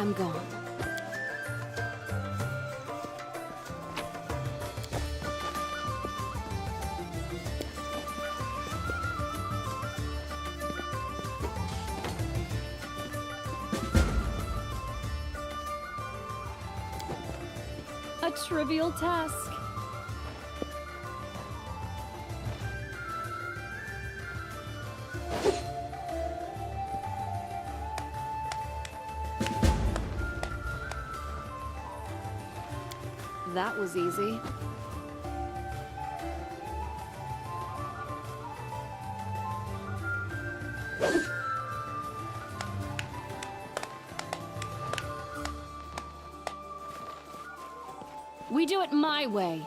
I'm gone. A trivial task. That was easy. We do it my way.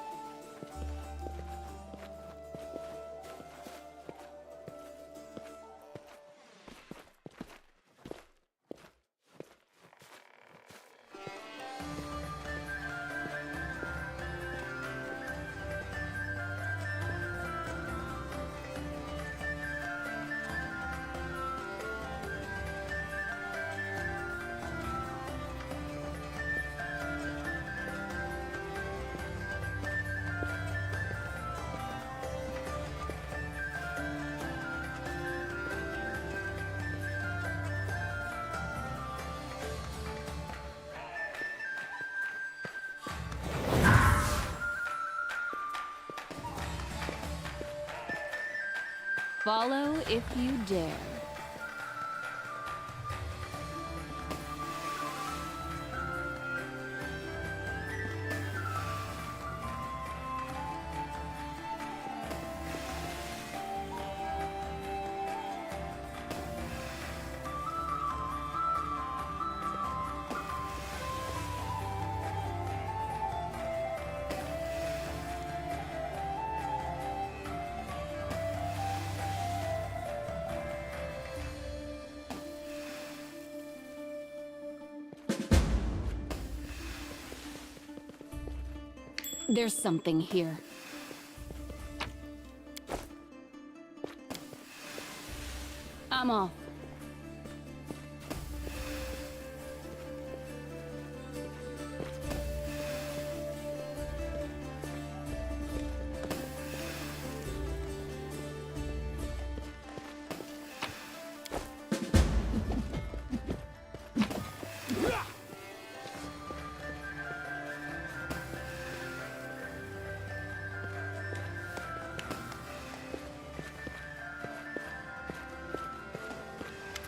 Follow if you dare. There's something here. I'm off.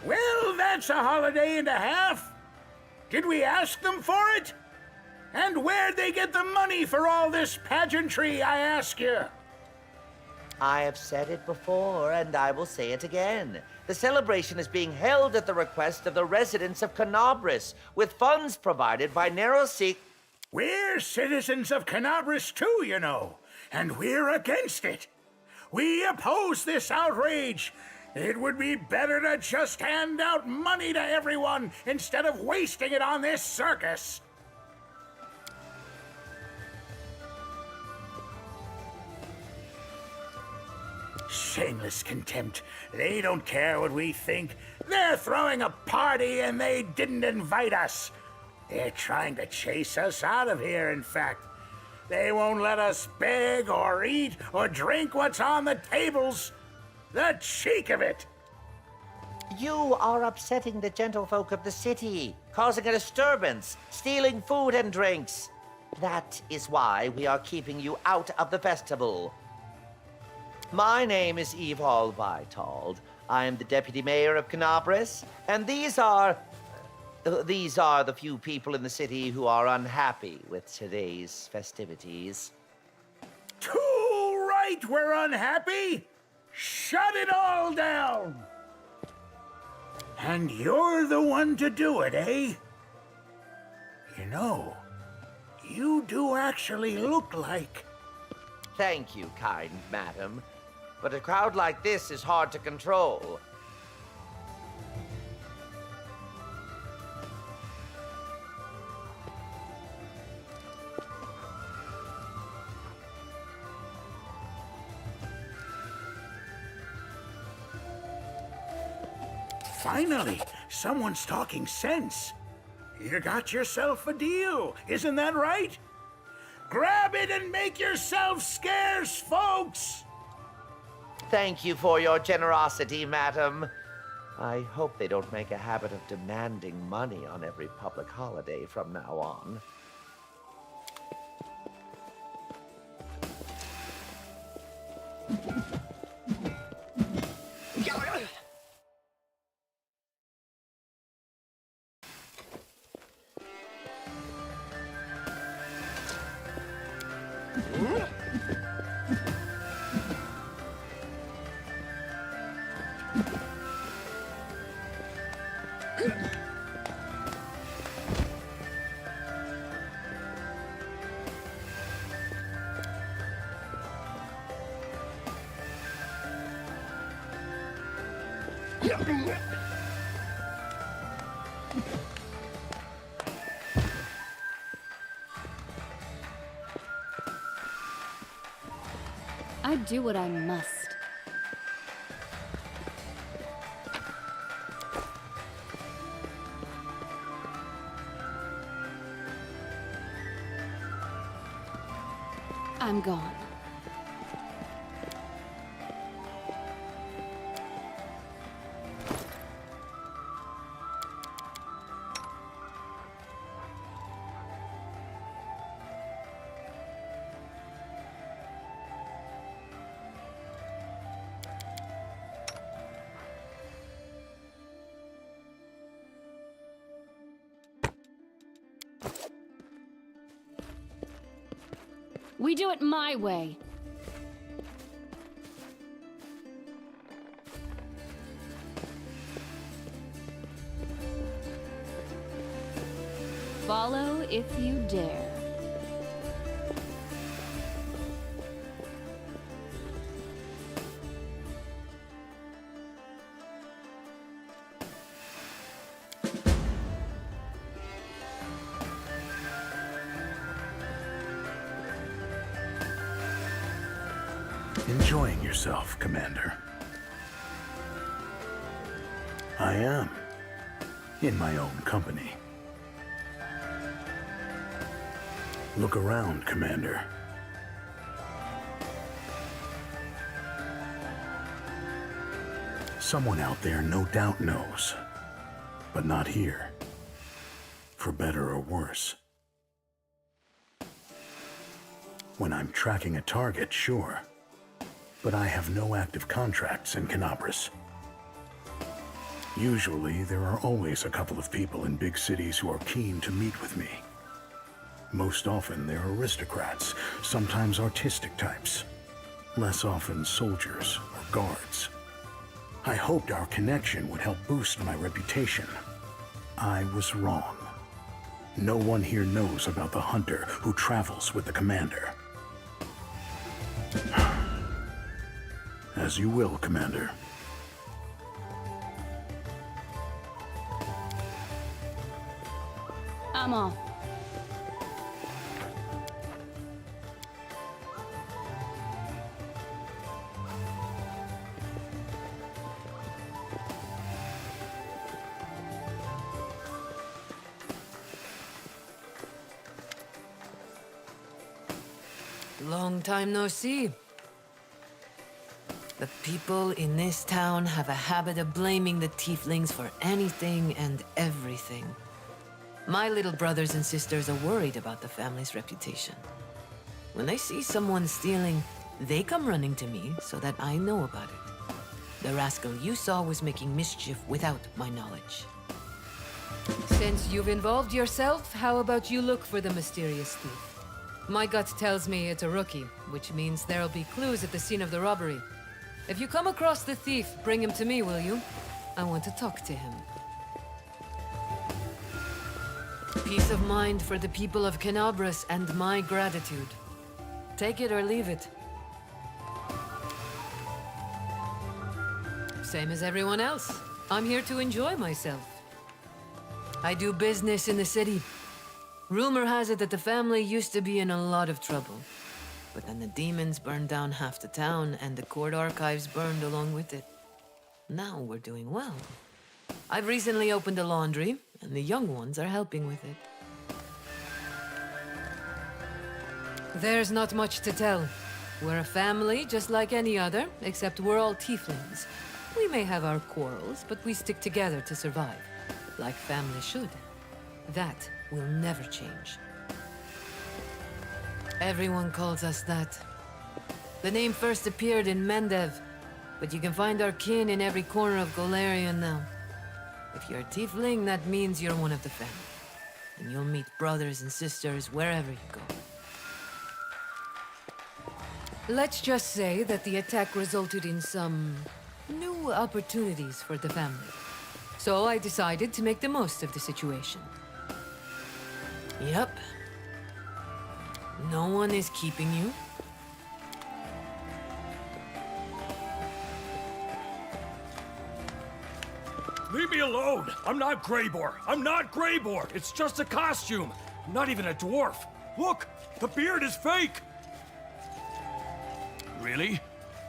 Well, that's a holiday and a half. Did we ask them for it? And where'd they get the money for all this pageantry, I ask you? I have said it before, and I will say it again. The celebration is being held at the request of the residents of Canabris, with funds provided by Neroseek. We're citizens of Canabris too, you know, and we're against it. We oppose this outrage. It would be better to just hand out money to everyone instead of wasting it on this circus. Shameless contempt. They don't care what we think. They're throwing a party and they didn't invite us. They're trying to chase us out of here, in fact. They won't let us beg or eat or drink what's on the tables. The cheek of it! You are upsetting the gentlefolk of the city, causing a disturbance, stealing food and drinks. That is why we are keeping you out of the festival. My name is Evol Vitold. I am the deputy mayor of Canabris, and these are the few people in the city who are unhappy with today's festivities. Too right, we're unhappy! Shut it all down! And you're the one to do it, eh? You know, you do actually look like... Thank you, kind madam. But a crowd like this is hard to control. Finally, someone's talking sense. You got yourself a deal, isn't that right? Grab it and make yourself scarce, folks! Thank you for your generosity, madam. I hope they don't make a habit of demanding money on every public holiday from now on. I do what I must. I'm gone. We do it my way. Follow if you dare. Enjoying yourself, Commander. I am. In my own company. Look around, Commander. Someone out there no doubt knows. But not here. For better or worse. When I'm tracking a target, sure. But I have no active contracts in Canabras. Usually, there are always a couple of people in big cities who are keen to meet with me. Most often, they're aristocrats, sometimes artistic types. Less often, soldiers or guards. I hoped our connection would help boost my reputation. I was wrong. No one here knows about the hunter who travels with the commander. As you will, Commander. I'm off. Long time no see. The people in this town have a habit of blaming the tieflings for anything and everything. My little brothers and sisters are worried about the family's reputation. When they see someone stealing, they come running to me so that I know about it. The rascal you saw was making mischief without my knowledge. Since you've involved yourself, how about you look for the mysterious thief? My gut tells me it's a rookie, which means there'll be clues at the scene of the robbery. If you come across the thief, bring him to me, will you? I want to talk to him. Peace of mind for the people of Canabras and my gratitude. Take it or leave it. Same as everyone else. I'm here to enjoy myself. I do business in the city. Rumor has it that the family used to be in a lot of trouble. But then the demons burned down half the town, and the court archives burned along with it. Now we're doing well. I've recently opened a laundry, and the young ones are helping with it. There's not much to tell. We're a family just like any other, except we're all tieflings. We may have our quarrels, but we stick together to survive, like family should. That will never change. Everyone calls us that. The name first appeared in Mendev, but you can find our kin in every corner of Golarion now. If you're a tiefling, that means you're one of the family. And you'll meet brothers and sisters wherever you go. Let's just say that the attack resulted in some new opportunities for the family. So I decided to make the most of the situation. Yep. No one is keeping you. Leave me alone! I'm not Greybor! I'm not Greybor! It's just a costume! I'm not even a dwarf! Look! The beard is fake! Really?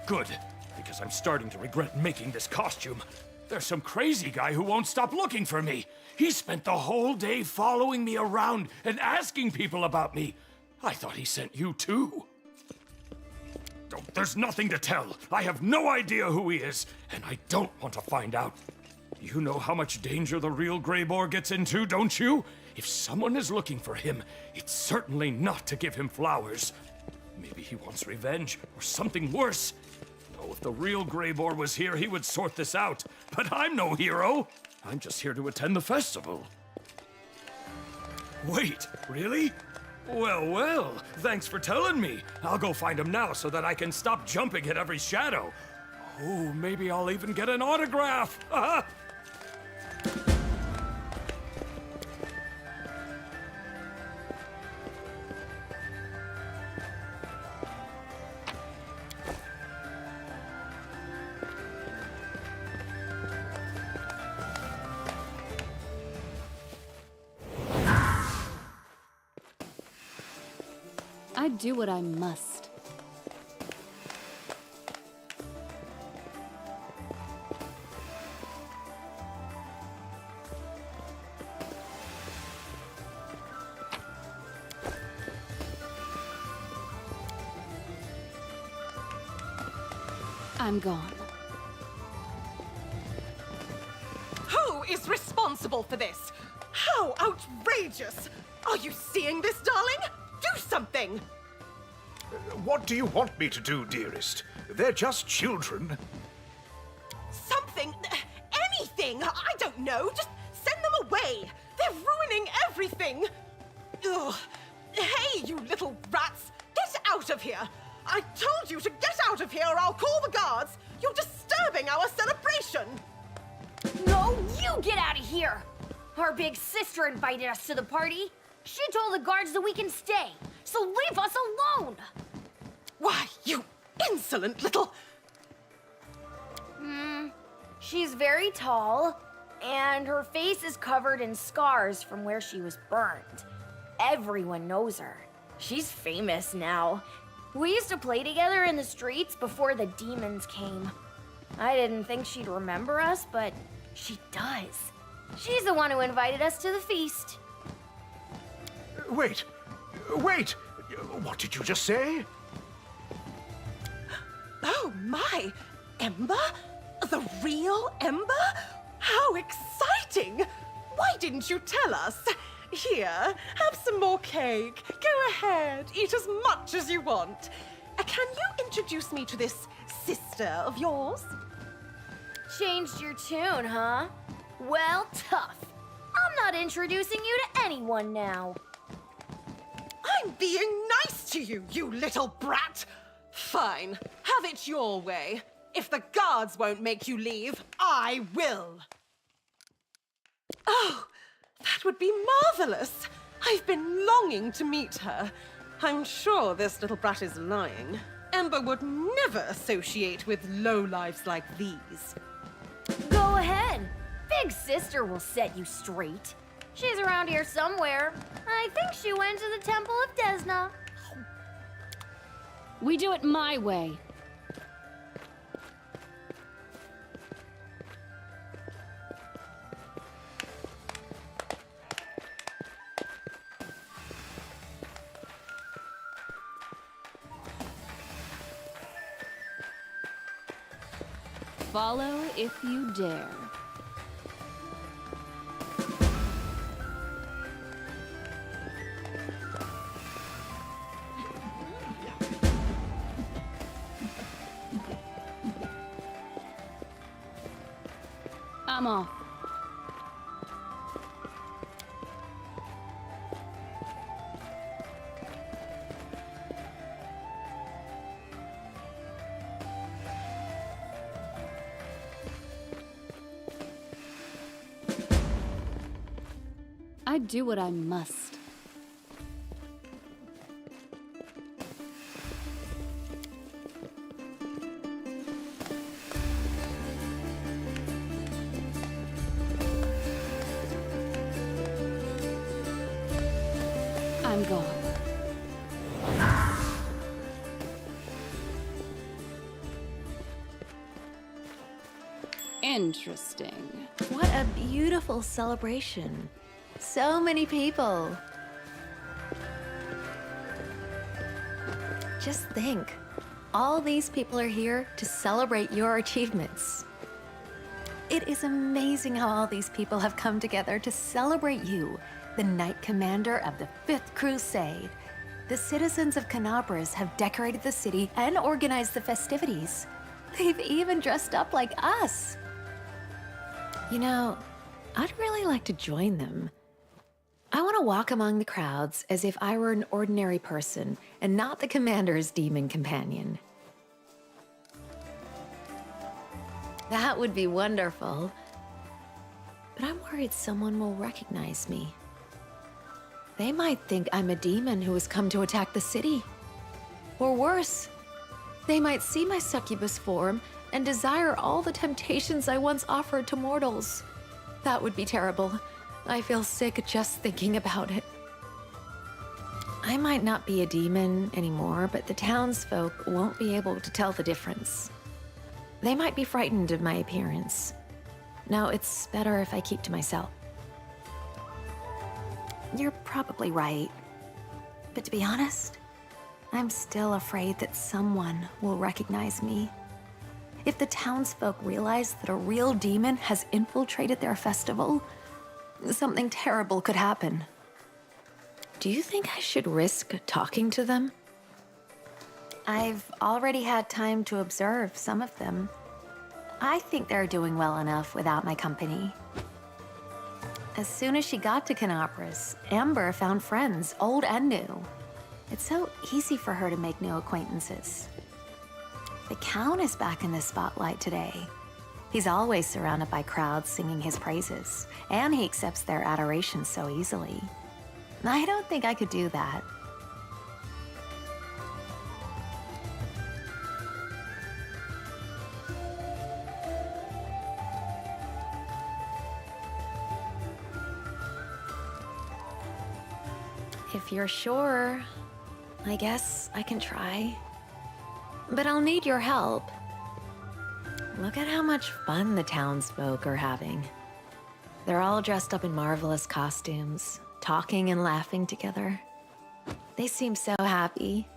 Good. Because I'm starting to regret making this costume. There's some crazy guy who won't stop looking for me. He spent the whole day following me around and asking people about me. I thought he sent you too. There's nothing to tell. I have no idea who he is, and I don't want to find out. You know how much danger the real Greybor gets into, don't you? If someone is looking for him, it's certainly not to give him flowers. Maybe he wants revenge, or something worse. Oh, if the real Greybor was here, he would sort this out. But I'm no hero. I'm just here to attend the festival. Wait, really? Well, well, thanks for telling me. I'll go find him now so that I can stop jumping at every shadow. Oh, maybe I'll even get an autograph. I do what I must. I'm gone. Who is responsible for this? How outrageous! Are you seeing this, darling? Do something! What do you want me to do, dearest? They're just children. Something? Anything! I don't know! Just send them away! They're ruining everything! Ugh. Hey, you little rats! Get out of here! I told you to get out of here or I'll call the guards! You're disturbing our celebration! No, you get out of here! Our big sister invited us to the party. She told the guards that we can stay, so leave us alone! Why, you insolent little... She's very tall, and her face is covered in scars from where she was burned. Everyone knows her. She's famous now. We used to play together in the streets before the demons came. I didn't think she'd remember us, but she does. She's the one who invited us to the feast. Wait! Wait! What did you just say? Oh my! Ember? The real Ember? How exciting! Why didn't you tell us? Here, have some more cake. Go ahead, eat as much as you want. Can you introduce me to this sister of yours? Changed your tune, huh? Well, tough. I'm not introducing you to anyone now. I'm being nice to you, you little brat! Fine, have it your way. If the guards won't make you leave, I will. Oh, that would be marvelous. I've been longing to meet her. I'm sure this little brat is lying. Ember would never associate with lowlifes like these. Go ahead. Big sister will set you straight. She's around here somewhere. I think she went to the Temple of Desna. We do it my way. Follow if you dare. I'm off. I do what I must. I'm gone. Interesting. What a beautiful celebration. So many people. Just think, all these people are here to celebrate your achievements. It is amazing how all these people have come together to celebrate you, the Knight Commander of the 5th Crusade. The citizens of Canabras have decorated the city and organized the festivities. They've even dressed up like us. You know, I'd really like to join them. I want to walk among the crowds as if I were an ordinary person and not the commander's demon companion. That would be wonderful. But I'm worried someone will recognize me. They might think I'm a demon who has come to attack the city. Or worse, they might see my succubus form and desire all the temptations I once offered to mortals. That would be terrible. I feel sick just thinking about it. I might not be a demon anymore, but the townsfolk won't be able to tell the difference. They might be frightened of my appearance. No, it's better if I keep to myself. You're probably right. But to be honest, I'm still afraid that someone will recognize me. If the townsfolk realize that a real demon has infiltrated their festival, something terrible could happen. Do you think I should risk talking to them? I've already had time to observe some of them. I think they're doing well enough without my company. As soon as she got to Canopus, Amber found friends, old and new. It's so easy for her to make new acquaintances. The Count is back in the spotlight today. He's always surrounded by crowds singing his praises, and he accepts their adoration so easily. I don't think I could do that. If you're sure, I guess I can try. But I'll need your help. Look at how much fun the townsfolk are having. They're all dressed up in marvelous costumes, talking and laughing together. They seem so happy.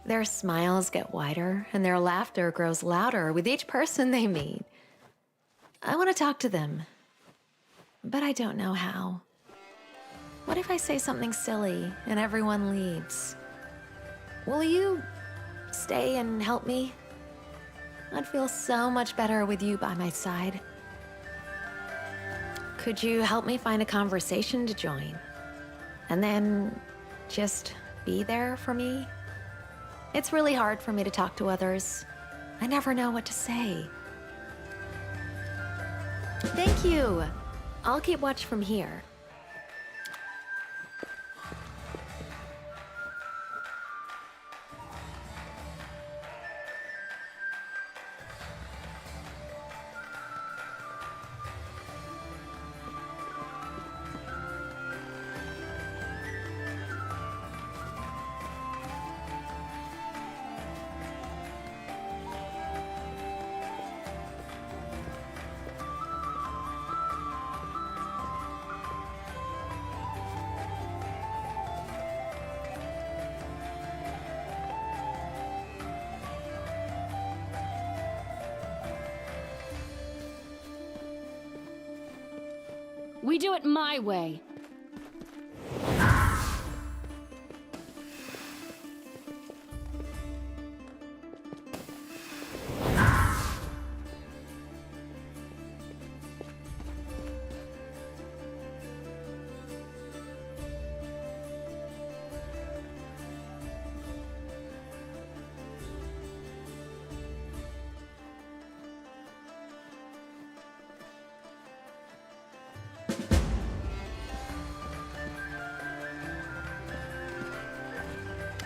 Their smiles get wider, and their laughter grows louder with each person they meet. I want to talk to them, but I don't know how. What if I say something silly and everyone leaves? Will you stay and help me? I'd feel so much better with you by my side. Could you help me find a conversation to join? And then just be there for me? It's really hard for me to talk to others. I never know what to say. Thank you. I'll keep watch from here. We do it my way.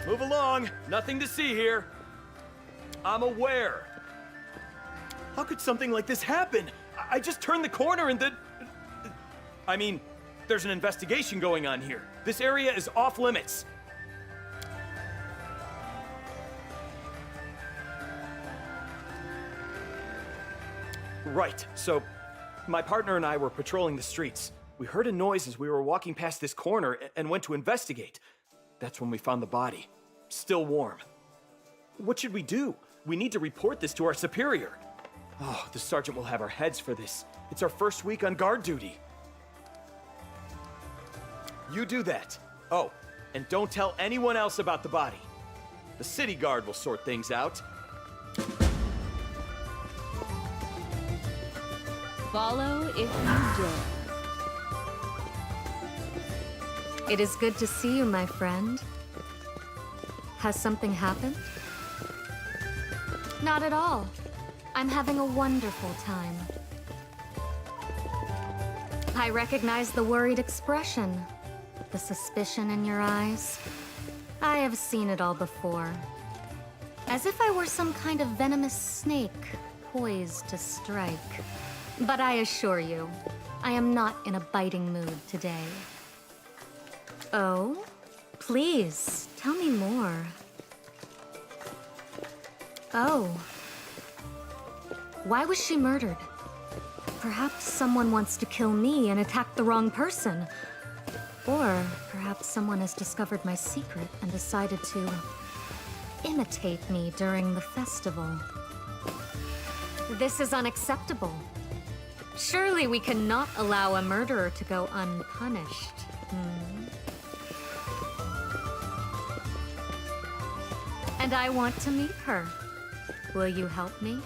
Move along. Nothing to see here. I'm aware. How could something like this happen? I just turned the corner and I mean, there's an investigation going on here. This area is off limits. Right, so my partner and I were patrolling the streets. We heard a noise as we were walking past this corner and went to investigate. That's when we found the body. Still warm. What should we do? We need to report this to our superior. Oh, the sergeant will have our heads for this. It's our first week on guard duty. You do that. Oh, and don't tell anyone else about the body. The city guard will sort things out. Follow if you dare. It is good to see you, my friend. Has something happened? Not at all. I'm having a wonderful time. I recognize the worried expression, the suspicion in your eyes. I have seen it all before. As if I were some kind of venomous snake, poised to strike. But I assure you, I am not in a biting mood today. Oh? Please, tell me more. Oh. Why was she murdered? Perhaps someone wants to kill me and attack the wrong person. Or perhaps someone has discovered my secret and decided to imitate me during the festival. This is unacceptable. Surely we cannot allow a murderer to go unpunished. And I want to meet her. Will you help me?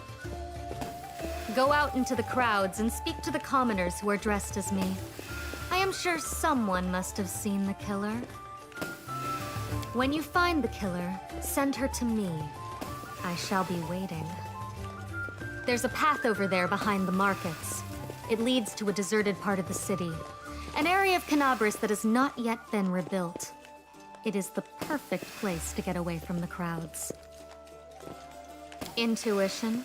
Go out into the crowds and speak to the commoners who are dressed as me. I am sure someone must have seen the killer. When you find the killer, send her to me. I shall be waiting. There's a path over there behind the markets. It leads to a deserted part of the city, an area of Canabris that has not yet been rebuilt. It is the perfect place to get away from the crowds. Intuition?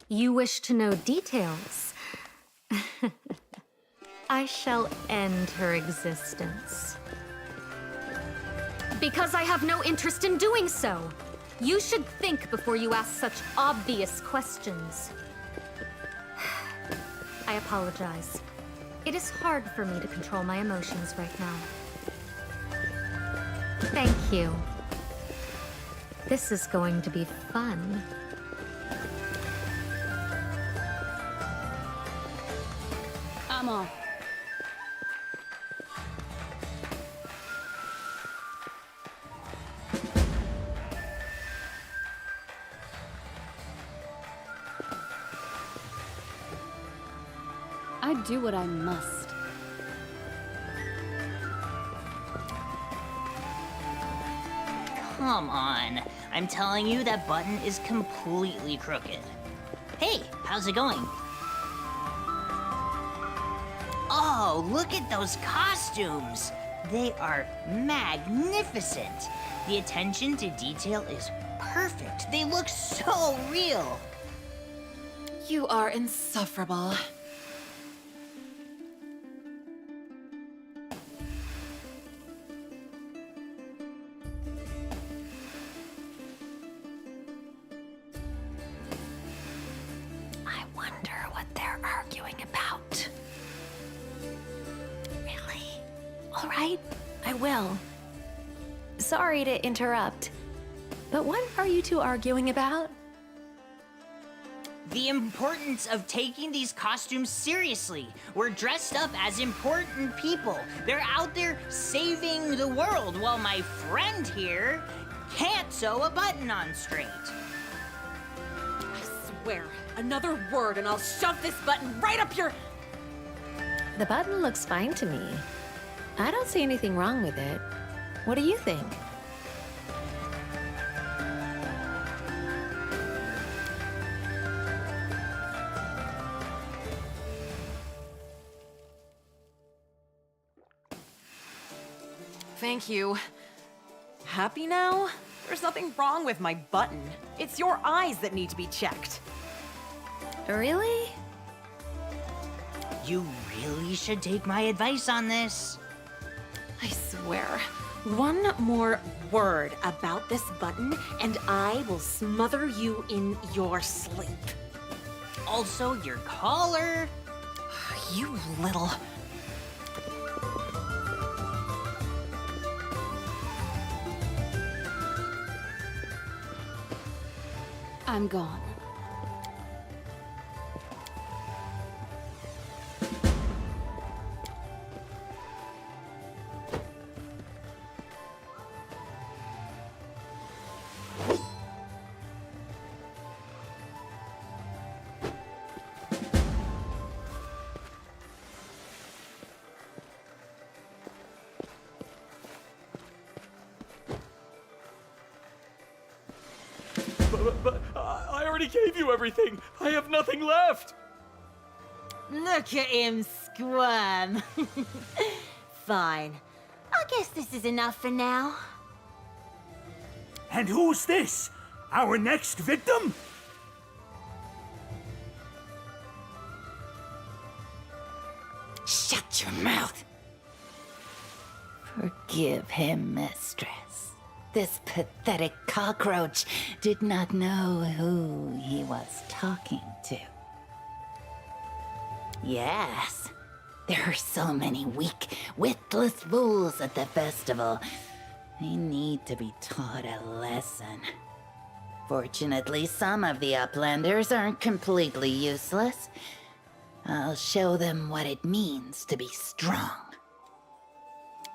You wish to know details? I shall end her existence. Because I have no interest in doing so. You should think before you ask such obvious questions. I apologize. It is hard for me to control my emotions right now. Thank you. This is going to be fun. I'm off. I do what I must. Come on. I'm telling you that button is completely crooked. Hey, how's it going? Oh, look at those costumes! They are magnificent! The attention to detail is perfect. They look so real! You are insufferable. I wonder what they're arguing about. Really? All right, I will. Sorry to interrupt, but what are you two arguing about? The importance of taking these costumes seriously. We're dressed up as important people. They're out there saving the world while my friend here can't sew a button on straight. I swear, another word and I'll shove this button right up your... The button looks fine to me. I don't see anything wrong with it. What do you think? Thank you. Happy now? There's nothing wrong with my button. It's your eyes that need to be checked. Really? You really should take my advice on this. I swear, one more word about this button and I will smother you in your sleep. Also, your collar. You little... I'm gone. But I already gave you everything. I have nothing left. Look at him squirm. Fine. I guess this is enough for now. And who's this? Our next victim? Shut your mouth. Forgive him, mistress. This pathetic cockroach did not know who he was talking to. Yes, there are so many weak, witless fools at the festival. They need to be taught a lesson. Fortunately, some of the Uplanders aren't completely useless. I'll show them what it means to be strong.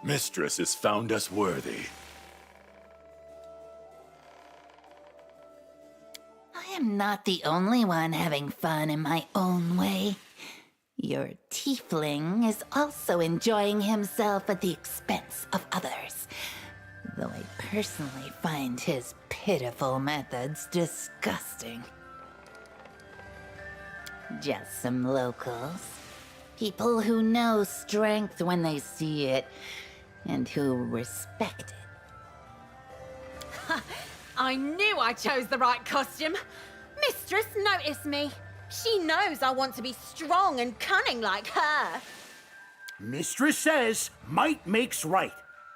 Mistress has found us worthy. I am not the only one having fun in my own way. Your tiefling is also enjoying himself at the expense of others, though I personally find his pitiful methods disgusting. Just some locals. People who know strength when they see it, and who respect it. I knew I chose the right costume. Mistress noticed me. She knows I want to be strong and cunning like her. Mistress says might makes right.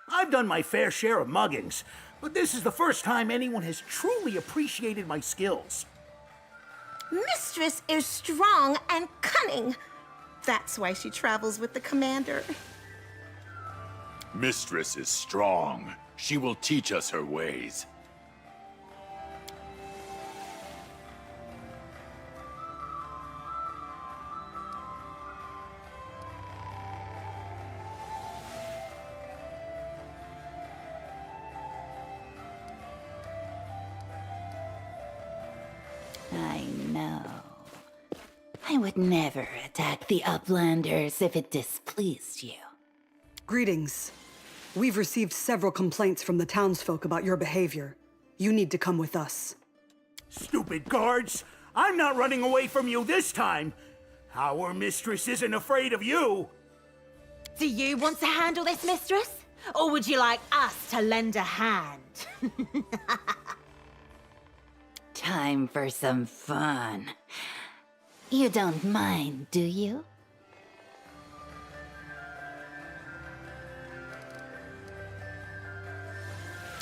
I've done my fair share of muggings, but this is the first time anyone has truly appreciated my skills. Mistress is strong and cunning. That's why she travels with the commander. Mistress is strong. She will teach us her ways. I know. I would never attack the Uplanders if it displeased you. Greetings. We've received several complaints from the townsfolk about your behavior. You need to come with us. Stupid guards! I'm not running away from you this time! Our mistress isn't afraid of you! Do you want to handle this, mistress? Or would you like us to lend a hand? Time for some fun. You don't mind, do you?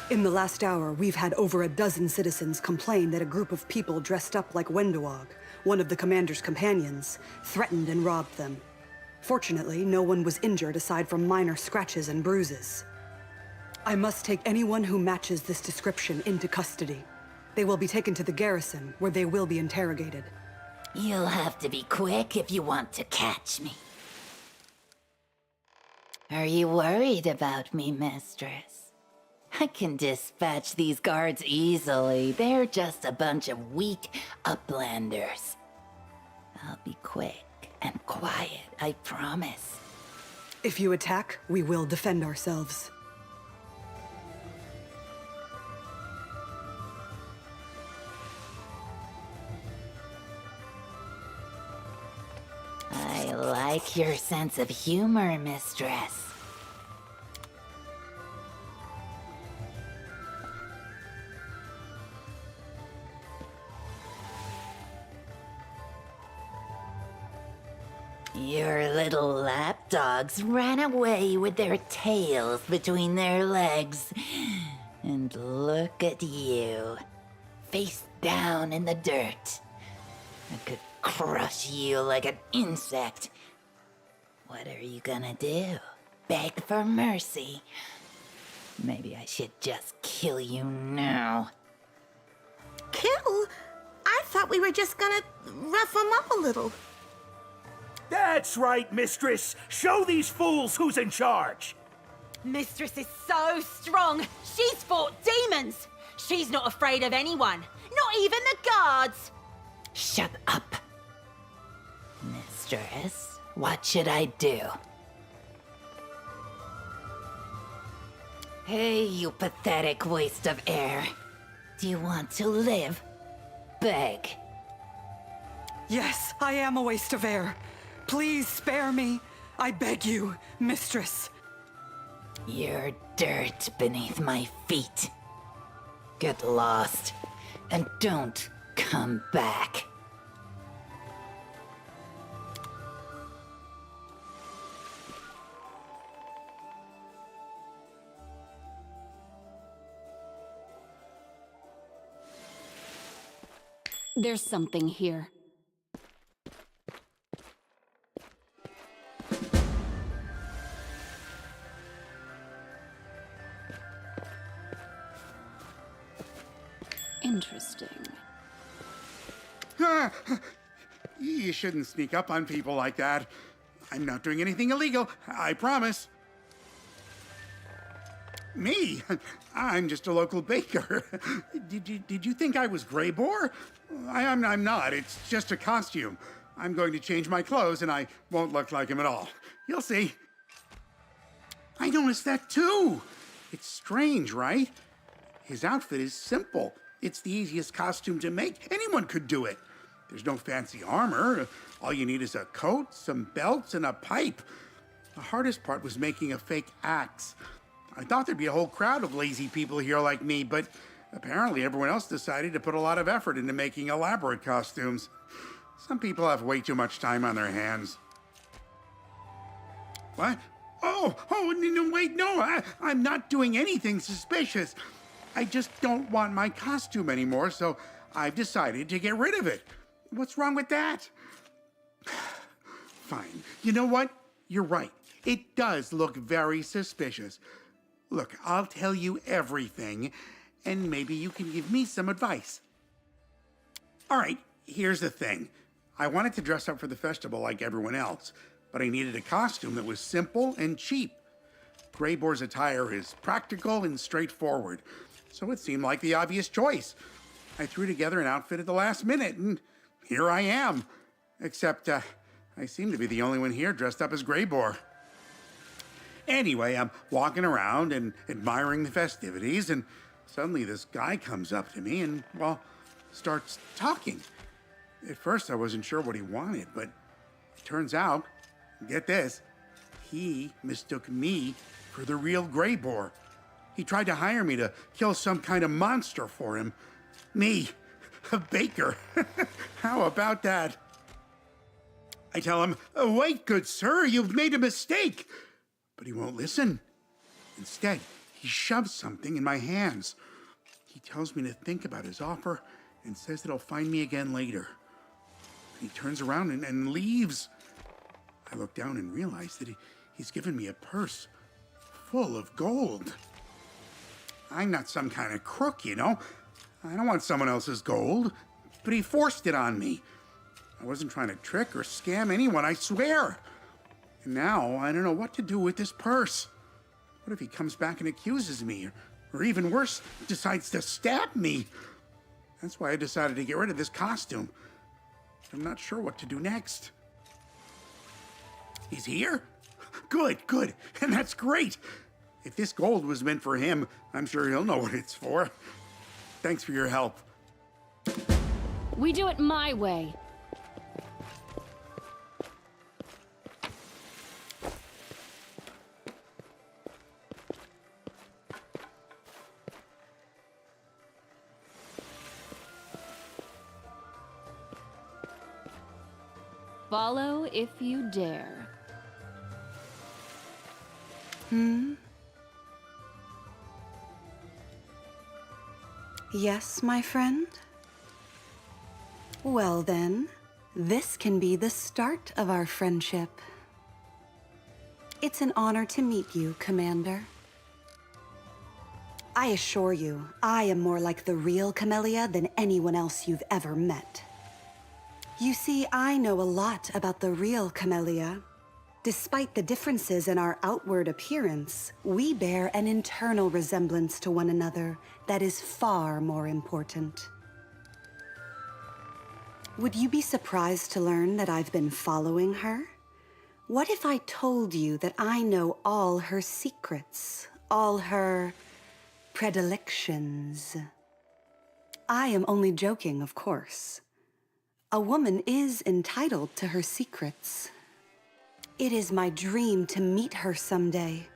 In the last hour, we've had over a dozen citizens complain that a group of people dressed up like Wendowog, one of the commander's companions, threatened and robbed them. Fortunately, no one was injured aside from minor scratches and bruises. I must take anyone who matches this description into custody. They will be taken to the garrison, where they will be interrogated. You'll have to be quick if you want to catch me. Are you worried about me, mistress? I can dispatch these guards easily. They're just a bunch of weak uplanders. I'll be quick and quiet, I promise. If you attack, we will defend ourselves. I like your sense of humor, mistress. Your little lapdogs ran away with their tails between their legs. And look at you, face down in the dirt. I could crush you like an insect. What are you gonna do? Beg for mercy? Maybe I should just kill you now. Kill? I thought we were just gonna rough him up a little. That's right, mistress. Show these fools who's in charge. Mistress is so strong. She's fought demons. She's not afraid of anyone, not even the guards. Shut up. Mistress, what should I do? Hey, you pathetic waste of air. Do you want to live? Beg. Yes, I am a waste of air. Please spare me. I beg you, mistress. You're dirt beneath my feet. Get lost, and don't come back. There's something here. Interesting. You shouldn't sneak up on people like that. I'm not doing anything illegal, I promise. Me? I'm just a local baker. Did you think I was Grey Boar? I'm not. It's just a costume. I'm going to change my clothes and I won't look like him at all. You'll see. I noticed that too. It's strange, right? His outfit is simple. It's the easiest costume to make. Anyone could do it. There's no fancy armor. All you need is a coat, some belts, and a pipe. The hardest part was making a fake axe. I thought there'd be a whole crowd of lazy people here like me, but apparently everyone else decided to put a lot of effort into making elaborate costumes. Some people have way too much time on their hands. What? Oh, no, wait, no, I'm not doing anything suspicious. I just don't want my costume anymore, so I've decided to get rid of it. What's wrong with that? Fine. You know what? You're right. It does look very suspicious. Look, I'll tell you everything, and maybe you can give me some advice. All right, here's the thing. I wanted to dress up for the festival like everyone else, but I needed a costume that was simple and cheap. Grey Boar's attire is practical and straightforward, so it seemed like the obvious choice. I threw together an outfit at the last minute, and here I am. Except, I seem to be the only one here dressed up as Grey Boar. Anyway, I'm walking around and admiring the festivities, and suddenly this guy comes up to me and, well, starts talking. At first, I wasn't sure what he wanted, but it turns out, get this, he mistook me for the real Grey Boar. He tried to hire me to kill some kind of monster for him. Me, a baker. How about that? I tell him, "Oh, wait, good sir, you've made a mistake." But he won't listen. Instead, he shoves something in my hands. He tells me to think about his offer and says that he'll find me again later. And he turns around and leaves. I look down and realize that he's given me a purse full of gold. I'm not some kind of crook, you know. I don't want someone else's gold, but he forced it on me. I wasn't trying to trick or scam anyone, I swear. And now, I don't know what to do with this purse. What if he comes back and accuses me? Or even worse, decides to stab me? That's why I decided to get rid of this costume. I'm not sure what to do next. He's here? Good, good. And that's great. If this gold was meant for him, I'm sure he'll know what it's for. Thanks for your help. We do it my way. Follow if you dare. Yes, my friend? Well then, this can be the start of our friendship. It's an honor to meet you, Commander. I assure you, I am more like the real Camellia than anyone else you've ever met. You see, I know a lot about the real Camellia. Despite the differences in our outward appearance, we bear an internal resemblance to one another that is far more important. Would you be surprised to learn that I've been following her? What if I told you that I know all her secrets, all her predilections? I am only joking, of course. A woman is entitled to her secrets. It is my dream to meet her someday.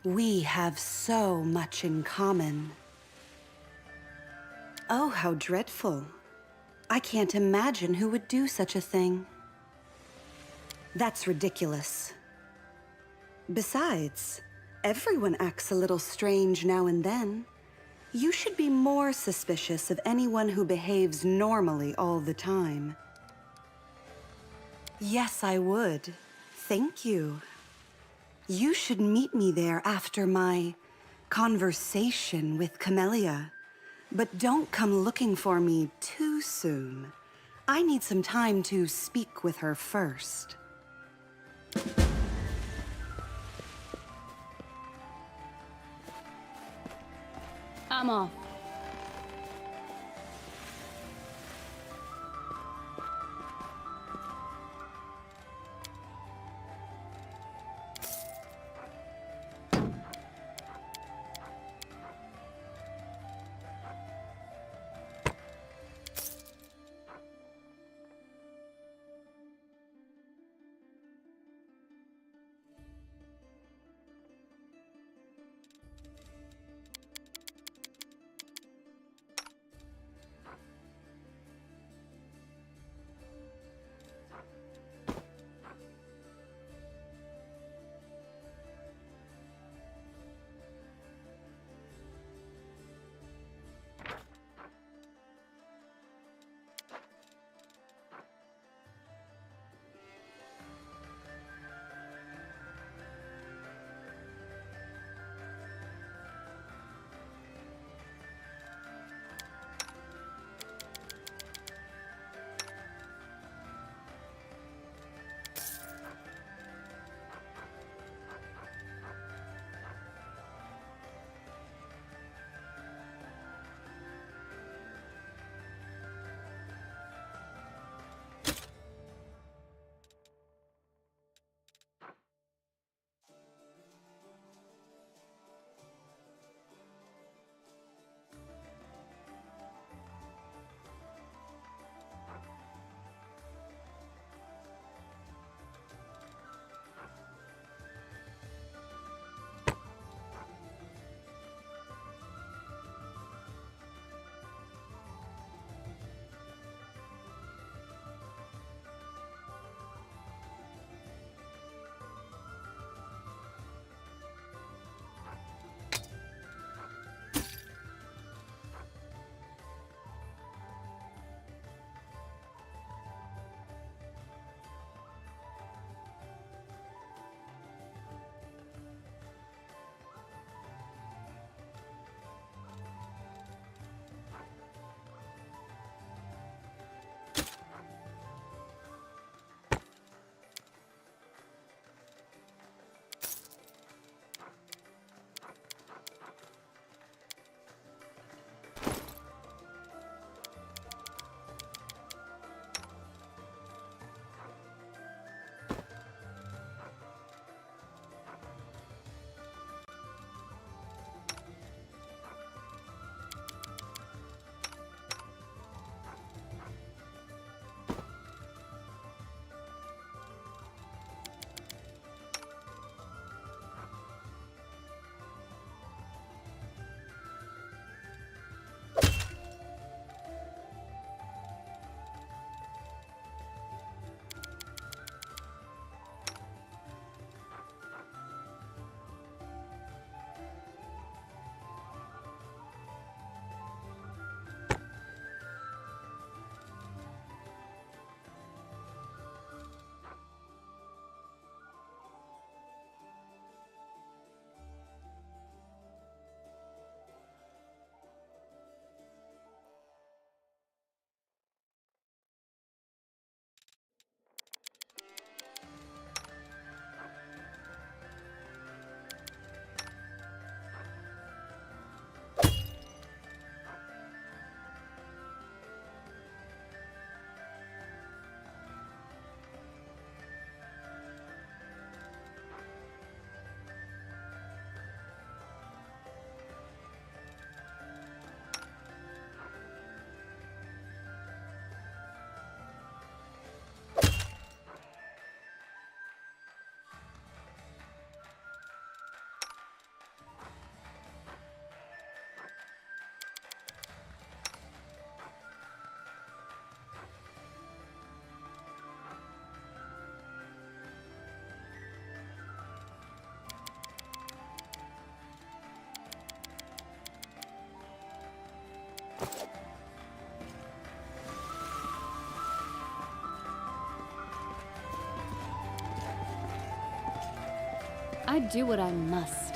We have so much in common. Oh, how dreadful. I can't imagine who would do such a thing. That's ridiculous. Besides, everyone acts a little strange now and then. You should be more suspicious of anyone who behaves normally all the time. Yes, I would. Thank you. You should meet me there after my conversation with Camellia. But don't come looking for me too soon. I need some time to speak with her first. I'm off. I do what I must.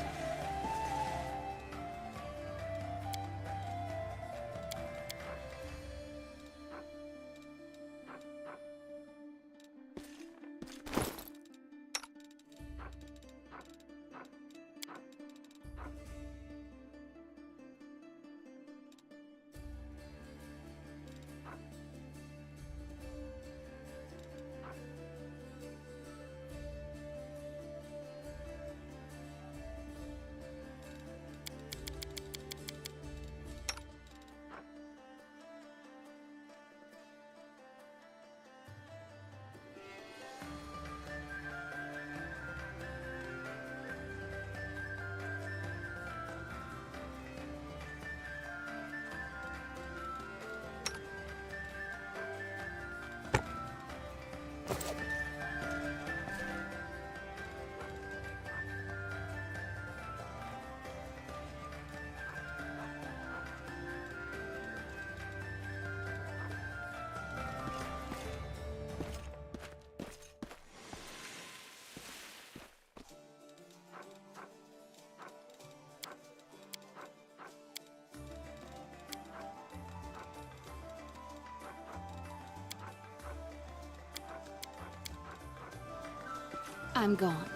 I'm gone.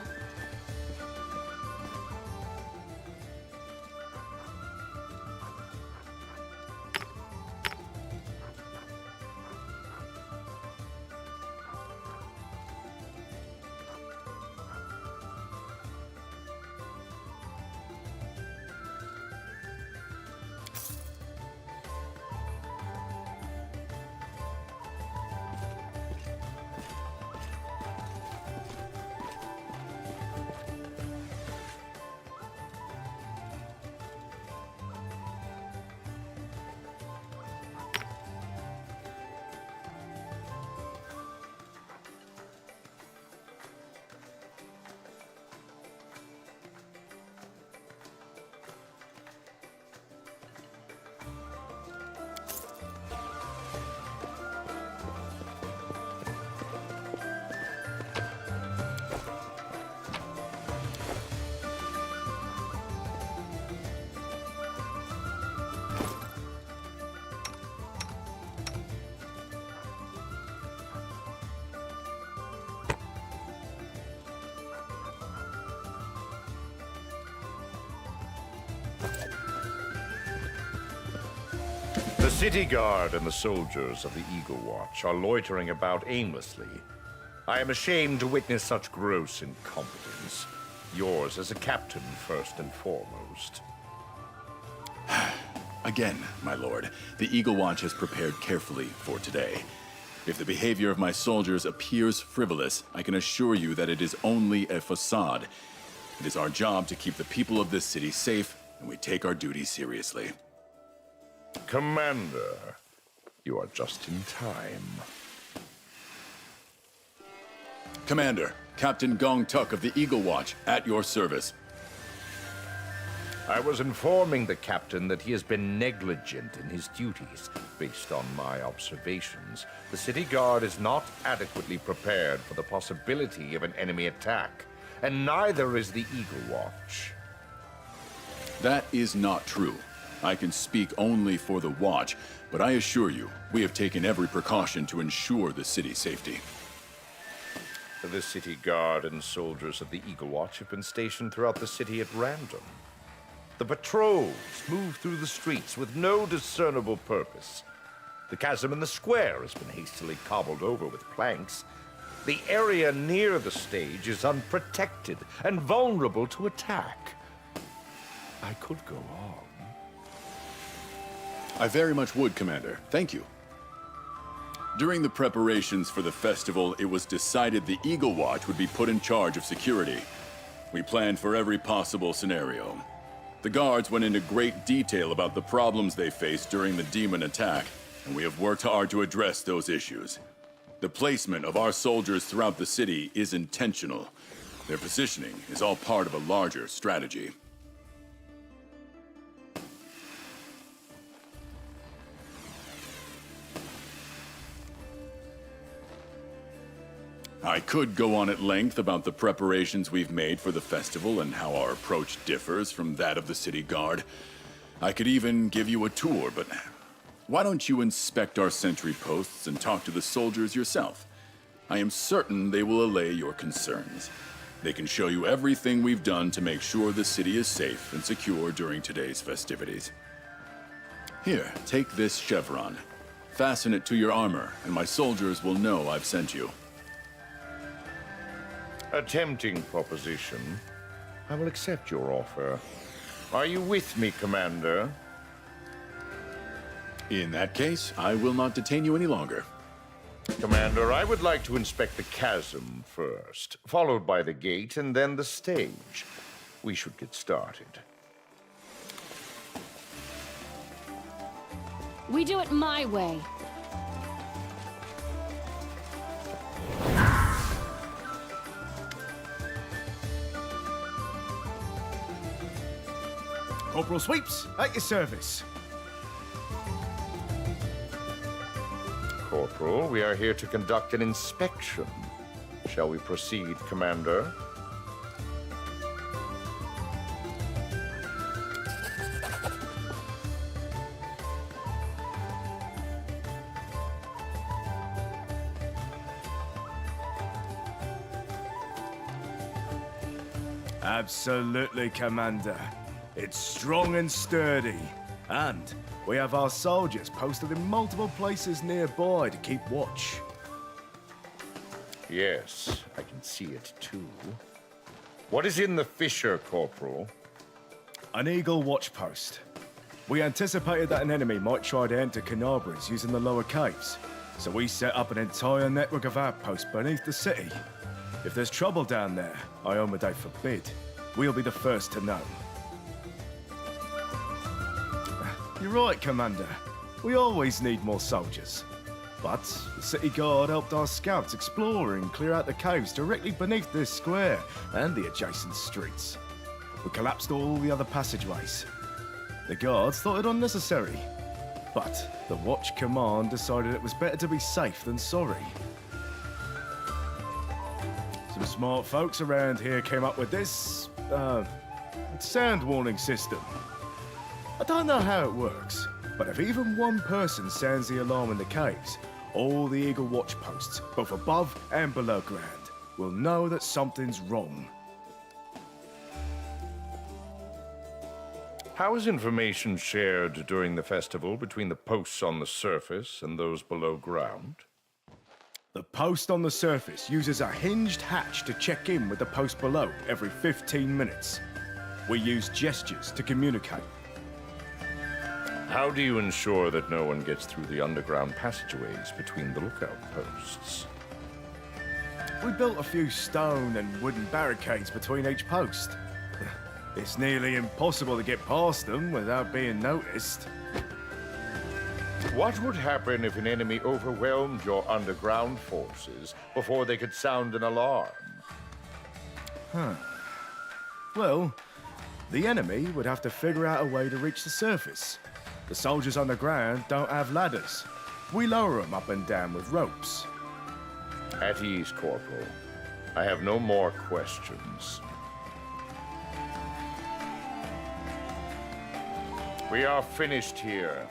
The city guard and the soldiers of the Eagle Watch are loitering about aimlessly. I am ashamed to witness such gross incompetence. Yours as a captain, first and foremost. Again, my lord, the Eagle Watch has prepared carefully for today. If the behavior of my soldiers appears frivolous, I can assure you that it is only a facade. It is our job to keep the people of this city safe, and we take our duty seriously. Commander, you are just in time. Commander, Captain Gong Tuk of the Eagle Watch, at your service. I was informing the captain that he has been negligent in his duties. Based on my observations, the city guard is not adequately prepared for the possibility of an enemy attack, and neither is the Eagle Watch. That is not true. I can speak only for the Watch, but I assure you, we have taken every precaution to ensure the city's safety. The city guard and soldiers of the Eagle Watch have been stationed throughout the city at random. The patrols move through the streets with no discernible purpose. The chasm in the square has been hastily cobbled over with planks. The area near the stage is unprotected and vulnerable to attack. I could go on. I very much would, Commander. Thank you. During the preparations for the festival, it was decided the Eagle Watch would be put in charge of security. We planned for every possible scenario. The guards went into great detail about the problems they faced during the demon attack, and we have worked hard to address those issues. The placement of our soldiers throughout the city is intentional. Their positioning is all part of a larger strategy. I could go on at length about the preparations we've made for the festival and how our approach differs from that of the city guard. I could even give you a tour, but why don't you inspect our sentry posts and talk to the soldiers yourself? I am certain they will allay your concerns. They can show you everything we've done to make sure the city is safe and secure during today's festivities. Here, take this chevron. Fasten it to your armor, and my soldiers will know I've sent you. A tempting proposition. I will accept your offer. Are you with me, Commander? In that case, I will not detain you any longer. Commander, I would like to inspect the chasm first, followed by the gate and then the stage. We should get started. We do it my way. Corporal Sweeps, at your service. Corporal, we are here to conduct an inspection. Shall we proceed, Commander? Absolutely, Commander. It's strong and sturdy. And we have our soldiers posted in multiple places nearby to keep watch. Yes, I can see it too. What is in the fissure, Corporal? An eagle watch post. We anticipated that an enemy might try to enter Canabras using the lower caves, so we set up an entire network of outposts beneath the city. If there's trouble down there, Iomade forbid, we'll be the first to know. You're right, Commander. We always need more soldiers. But the city guard helped our scouts explore and clear out the caves directly beneath this square and the adjacent streets. We collapsed all the other passageways. The guards thought it unnecessary, but the Watch Command decided it was better to be safe than sorry. Some smart folks around here came up with this, sound warning system. I don't know how it works, but if even one person sounds the alarm in the caves, all the Eagle Watch posts, both above and below ground, will know that something's wrong. How is information shared during the festival between the posts on the surface and those below ground? The post on the surface uses a hinged hatch to check in with the post below every 15 minutes. We use gestures to communicate. How do you ensure that no one gets through the underground passageways between the lookout posts? We built a few stone and wooden barricades between each post. It's nearly impossible to get past them without being noticed. What would happen if an enemy overwhelmed your underground forces before they could sound an alarm? Well, the enemy would have to figure out a way to reach the surface. The soldiers on the ground don't have ladders. We lower them up and down with ropes. At ease, Corporal. I have no more questions. We are finished here.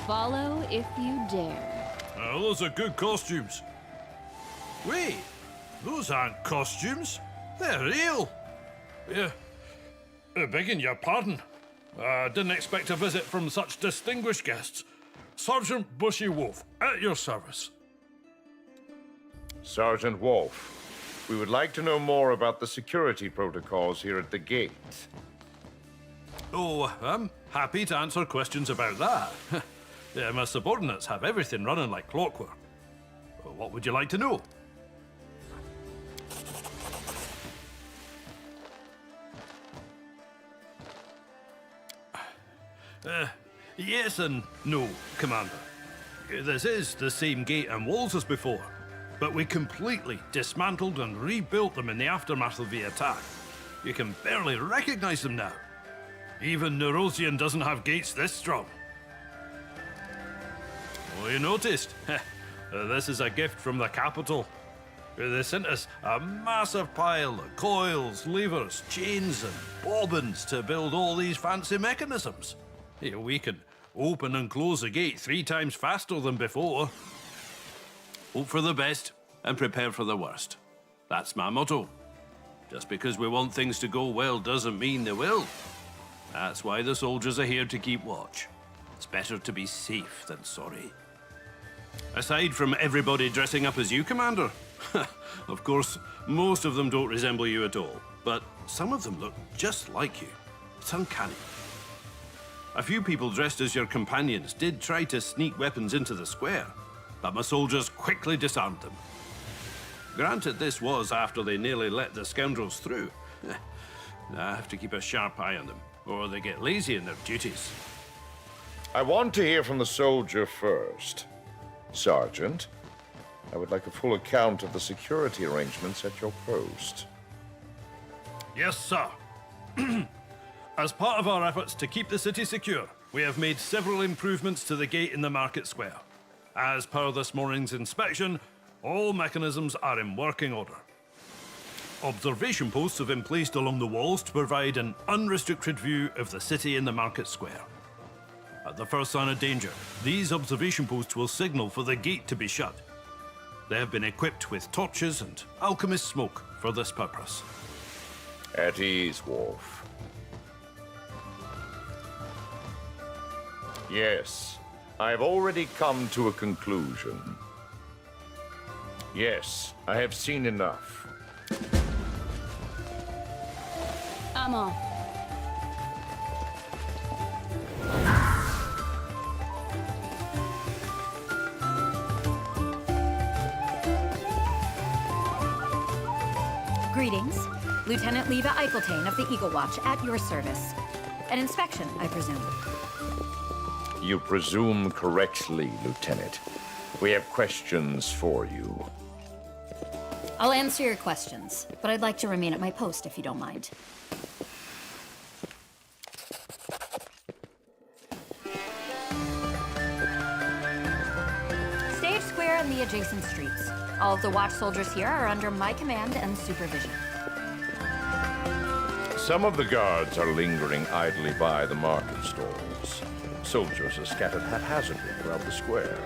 Follow if you dare. Those are good costumes. Wait, those aren't costumes. They're real. Yeah. Begging your pardon. Didn't expect a visit from such distinguished guests. Sergeant Bushy Wolf, at your service. Sergeant Wolf, we would like to know more about the security protocols here at the gate. Oh, I'm happy to answer questions about that. Yeah, my subordinates have everything running like clockwork. What would you like to know? Yes and no, Commander. This is the same gate and walls as before, but we completely dismantled and rebuilt them in the aftermath of the attack. You can barely recognize them now. Even Nerosian doesn't have gates this strong. Oh, you noticed? This is a gift from the capital. They sent us a massive pile of coils, levers, chains, and bobbins to build all these fancy mechanisms. We can open and close the gate 3 times faster than before. Hope for the best and prepare for the worst. That's my motto. Just because we want things to go well doesn't mean they will. That's why the soldiers are here to keep watch. It's better to be safe than sorry. Aside from everybody dressing up as you, Commander, of course, most of them don't resemble you at all, but some of them look just like you. It's uncanny. A few people dressed as your companions did try to sneak weapons into the square, but my soldiers quickly disarmed them. Granted, this was after they nearly let the scoundrels through. I have to keep a sharp eye on them, or they get lazy in their duties. I want to hear from the soldier first. Sergeant, I would like a full account of the security arrangements at your post. Yes, sir. As part of our efforts to keep the city secure, we have made several improvements to the gate in the market square. As per this morning's inspection, all mechanisms are in working order. Observation posts have been placed along the walls to provide an unrestricted view of the city in the market square. At the first sign of danger, these observation posts will signal for the gate to be shut. They have been equipped with torches and alchemist smoke for this purpose. At ease, Wolf. Yes, I've already come to a conclusion. Yes, I have seen enough. I'm off. Greetings. Lieutenant Leva Eicheltain of the Eagle Watch at your service. An inspection, I presume. You presume correctly, Lieutenant. We have questions for you. I'll answer your questions, but I'd like to remain at my post if you don't mind. Stage Square and the adjacent streets. All of the watch soldiers here are under my command and supervision. Some of the guards are lingering idly by the market stalls. Soldiers are scattered haphazardly throughout the square.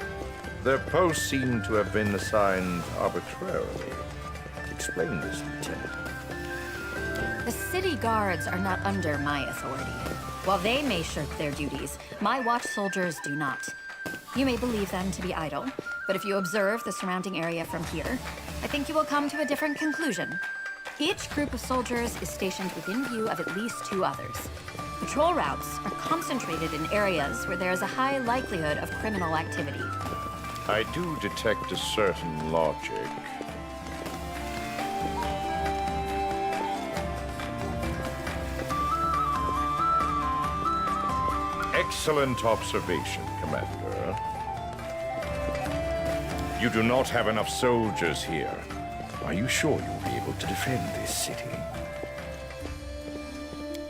Their posts seem to have been assigned arbitrarily. Explain this, Lieutenant. The city guards are not under my authority. While they may shirk their duties, my watch soldiers do not. You may believe them to be idle, but if you observe the surrounding area from here, I think you will come to a different conclusion. Each group of soldiers is stationed within view of at least 2 others. Patrol routes are concentrated in areas where there is a high likelihood of criminal activity. I do detect a certain logic. Excellent observation, Commander. You do not have enough soldiers here. Are you sure you'll be able to defend this city?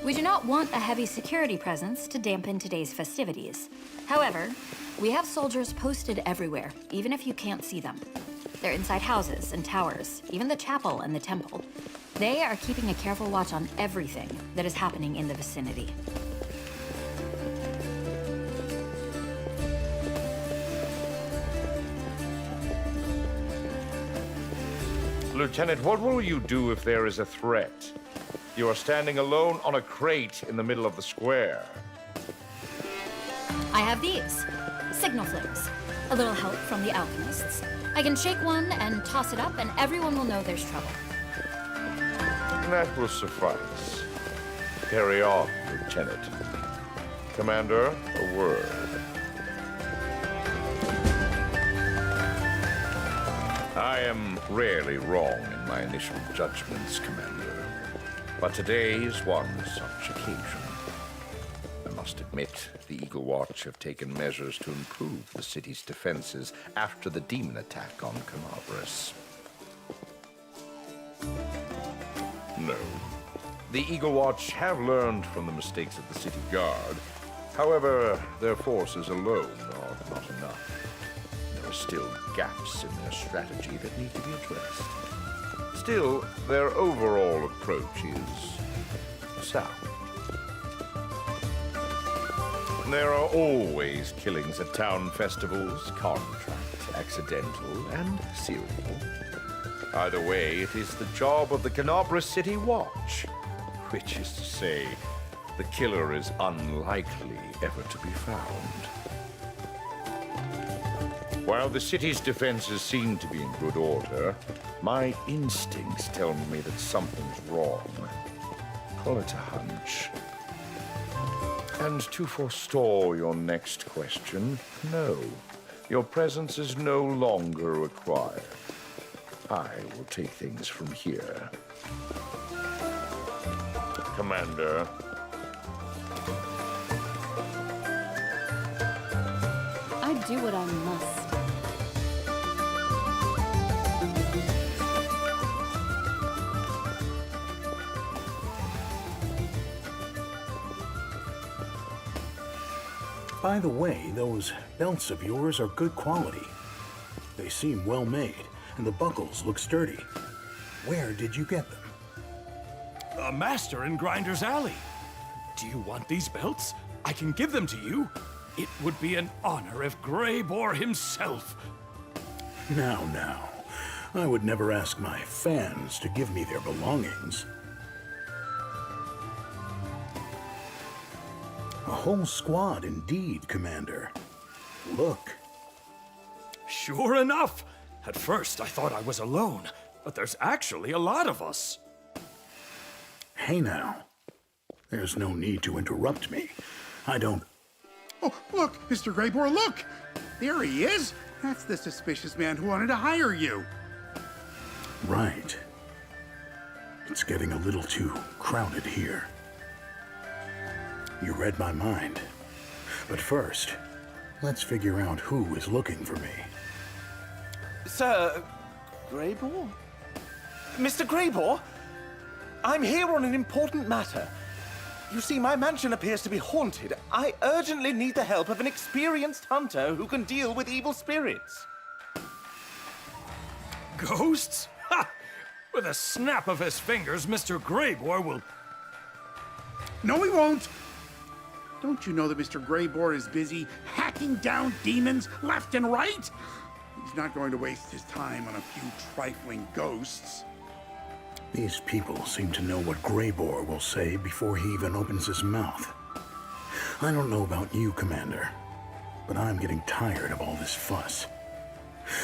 We do not want a heavy security presence to dampen today's festivities. However, we have soldiers posted everywhere, even if you can't see them. They're inside houses and towers, even the chapel and the temple. They are keeping a careful watch on everything that is happening in the vicinity. Lieutenant, what will you do if there is a threat? You are standing alone on a crate in the middle of the square. I have these. Signal flares. A little help from the alchemists. I can shake one and toss it up and everyone will know there's trouble. That will suffice. Carry on, Lieutenant. Commander, a word. I am rarely wrong in my initial judgments, Commander. But today is one such occasion. I must admit, the Eagle Watch have taken measures to improve the city's defenses after the demon attack on Canabras. No. The Eagle Watch have learned from the mistakes of the city guard. However, their forces alone are not enough. are still gaps in their strategy that need to be addressed. Still, their overall approach is sound. There are always killings at town festivals, contract, accidental, and serial. Either way, it is the job of the Canabra City Watch, which is to say, the killer is unlikely ever to be found. While the city's defenses seem to be in good order, my instincts tell me that something's wrong. Call it a hunch. And to forestall your next question, no. Your presence is no longer required. I will take things from here. Commander. I do what I must. By the way, those belts of yours are good quality. They seem well made, and the buckles look sturdy. Where did you get them? A master in Grinder's Alley. Do you want these belts? I can give them to you. It would be an honor if Greyboar himself... Now. I would never ask my fans to give me their belongings. A whole squad indeed, Commander. Look. Sure enough. At first, I thought I was alone, but there's actually a lot of us. Hey now. There's no need to interrupt me. I don't... Oh, look, Mr. Greyboar, look! There he is! That's the suspicious man who wanted to hire you. Right. It's getting a little too crowded here. You read my mind. But first, let's figure out who is looking for me. Sir, Greyboar? Mr. Greyboar? I'm here on an important matter. You see, my mansion appears to be haunted. I urgently need the help of an experienced hunter who can deal with evil spirits. Ghosts? Ha! With a snap of his fingers, Mr. Greyboar will... No, he won't! Don't you know that Mr. Greyboar is busy hacking down demons left and right? He's not going to waste his time on a few trifling ghosts. These people seem to know what Greyboar will say before he even opens his mouth. I don't know about you, Commander, but I'm getting tired of all this fuss.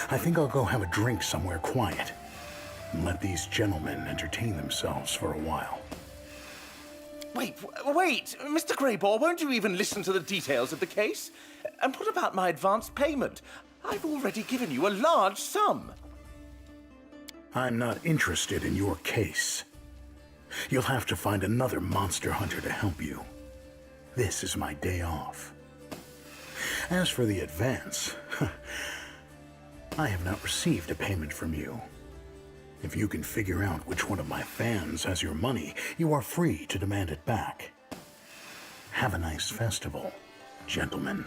I think I'll go have a drink somewhere quiet and let these gentlemen entertain themselves for a while. Wait, Mr. Greyboar, won't you even listen to the details of the case? And what about my advance payment? I've already given you a large sum. I'm not interested in your case. You'll have to find another monster hunter to help you. This is my day off. As for the advance, I have not received a payment from you. If you can figure out which one of my fans has your money, you are free to demand it back. Have a nice festival, gentlemen.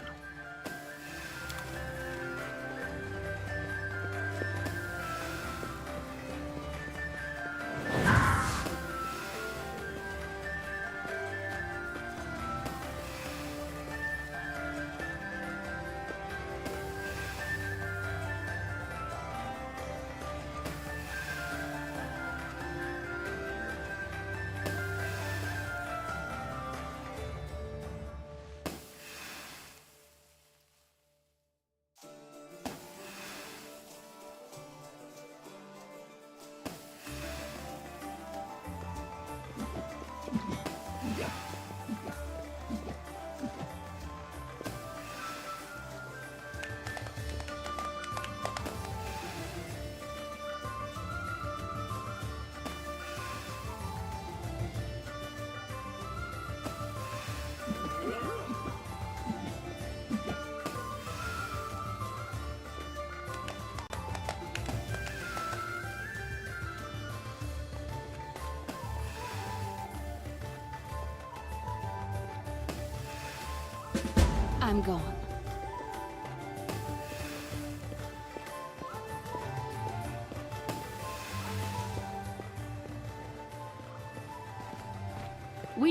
I'm gone.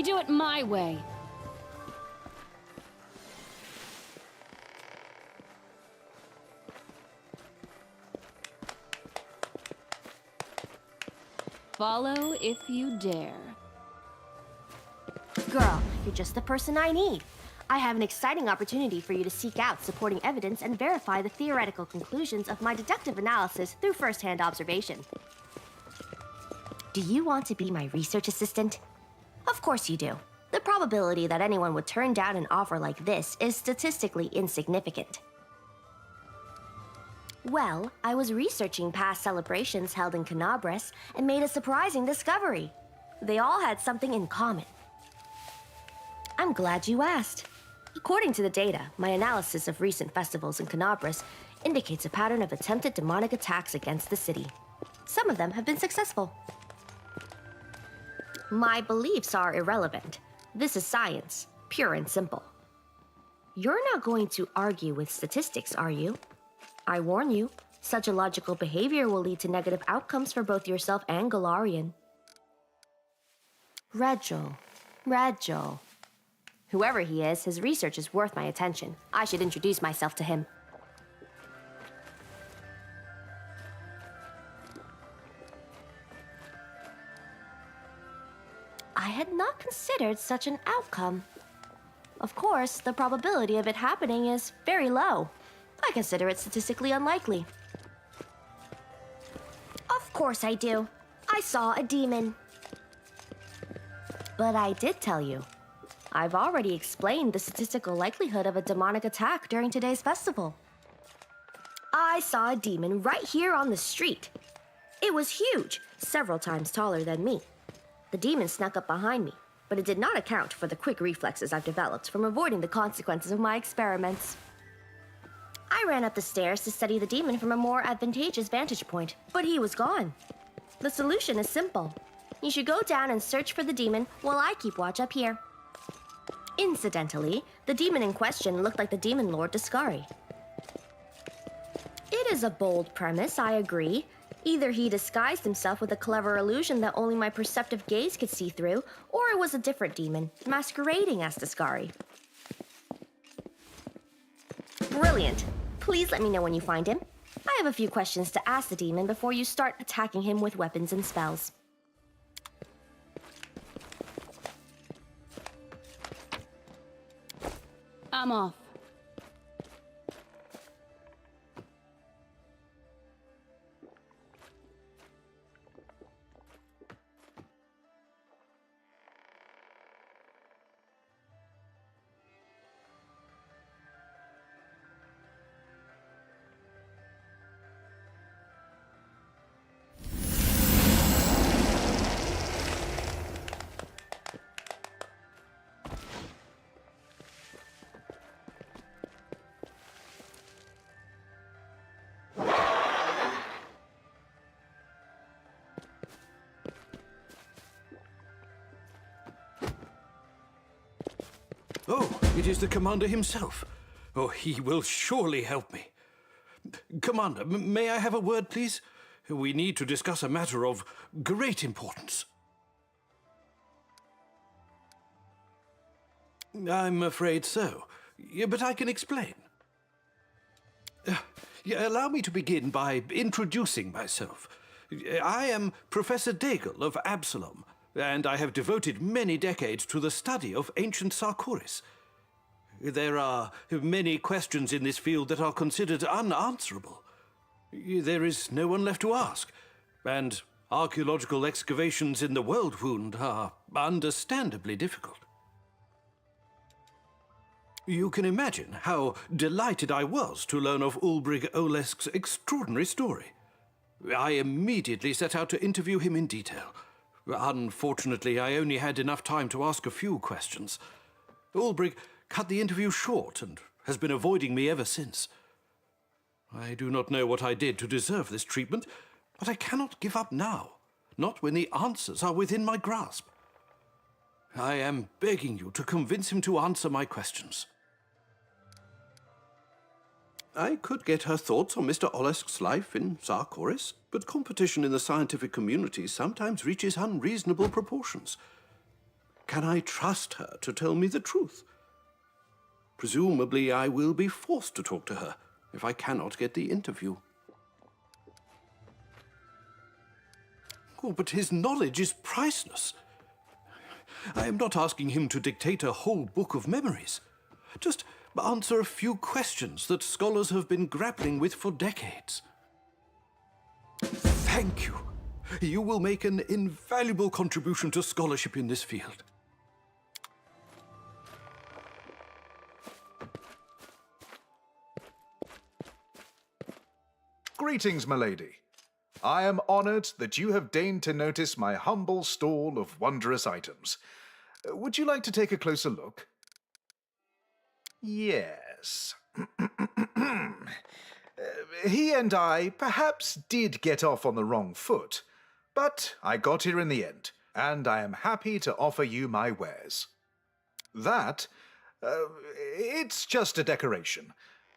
We do it my way. Follow if you dare. Girl, you're just the person I need. I have an exciting opportunity for you to seek out supporting evidence and verify the theoretical conclusions of my deductive analysis through first-hand observation. Do you want to be my research assistant? Of course you do. The probability that anyone would turn down an offer like this is statistically insignificant. Well, I was researching past celebrations held in Canabras and made a surprising discovery. They all had something in common. I'm glad you asked. According to the data, my analysis of recent festivals in Canabras indicates a pattern of attempted demonic attacks against the city. Some of them have been successful. My beliefs are irrelevant. This is science, pure and simple. You're not going to argue with statistics, are you? I warn you, such illogical behavior will lead to negative outcomes for both yourself and Galarian. Ragel. Whoever he is, his research is worth my attention. I should introduce myself to him. I had not considered such an outcome. Of course, the probability of it happening is very low. I consider it statistically unlikely. Of course I do. I saw a demon. But I did tell you. I've already explained the statistical likelihood of a demonic attack during today's festival. I saw a demon right here on the street. It was huge, several times taller than me. The demon snuck up behind me, but it did not account for the quick reflexes I've developed from avoiding the consequences of my experiments. I ran up the stairs to study the demon from a more advantageous vantage point, but he was gone. The solution is simple. You should go down and search for the demon while I keep watch up here. Incidentally, the demon in question looked like the demon lord Discari. It is a bold premise, I agree. Either he disguised himself with a clever illusion that only my perceptive gaze could see through, or it was a different demon, masquerading as Discari. Brilliant. Please let me know when you find him. I have a few questions to ask the demon before you start attacking him with weapons and spells. I'm off. Oh, it is the commander himself. Oh, he will surely help me. Commander, may I have a word, please? We need to discuss a matter of great importance. I'm afraid so. Yeah, but I can explain. Allow me to begin by introducing myself. I am Professor Daigle of Absalom, and I have devoted many decades to the study of ancient Sarkoris. There are many questions in this field that are considered unanswerable. There is no one left to ask, and archaeological excavations in the World Wound are understandably difficult. You can imagine how delighted I was to learn of BoringOL'me's extraordinary story. I immediately set out to interview him in detail. Unfortunately, I only had enough time to ask a few questions. Boring cut the interview short and has been avoiding me ever since. I do not know what I did to deserve this treatment, but I cannot give up now, not when the answers are within my grasp. I am begging you to convince him to answer my questions. I could get her thoughts on Mr. Olesk's life in Sarkoris, but competition in the scientific community sometimes reaches unreasonable proportions. Can I trust her to tell me the truth? Presumably, I will be forced to talk to her if I cannot get the interview. Oh, but his knowledge is priceless. I am not asking him to dictate a whole book of memories. Just answer a few questions that scholars have been grappling with for decades. Thank you. You will make an invaluable contribution to scholarship in this field. Greetings, milady. I am honored that you have deigned to notice my humble stall of wondrous items. Would you like to take a closer look? Yes. He and I perhaps did get off on the wrong foot, but I got here in the end, and I am happy to offer you my wares. That, it's just a decoration.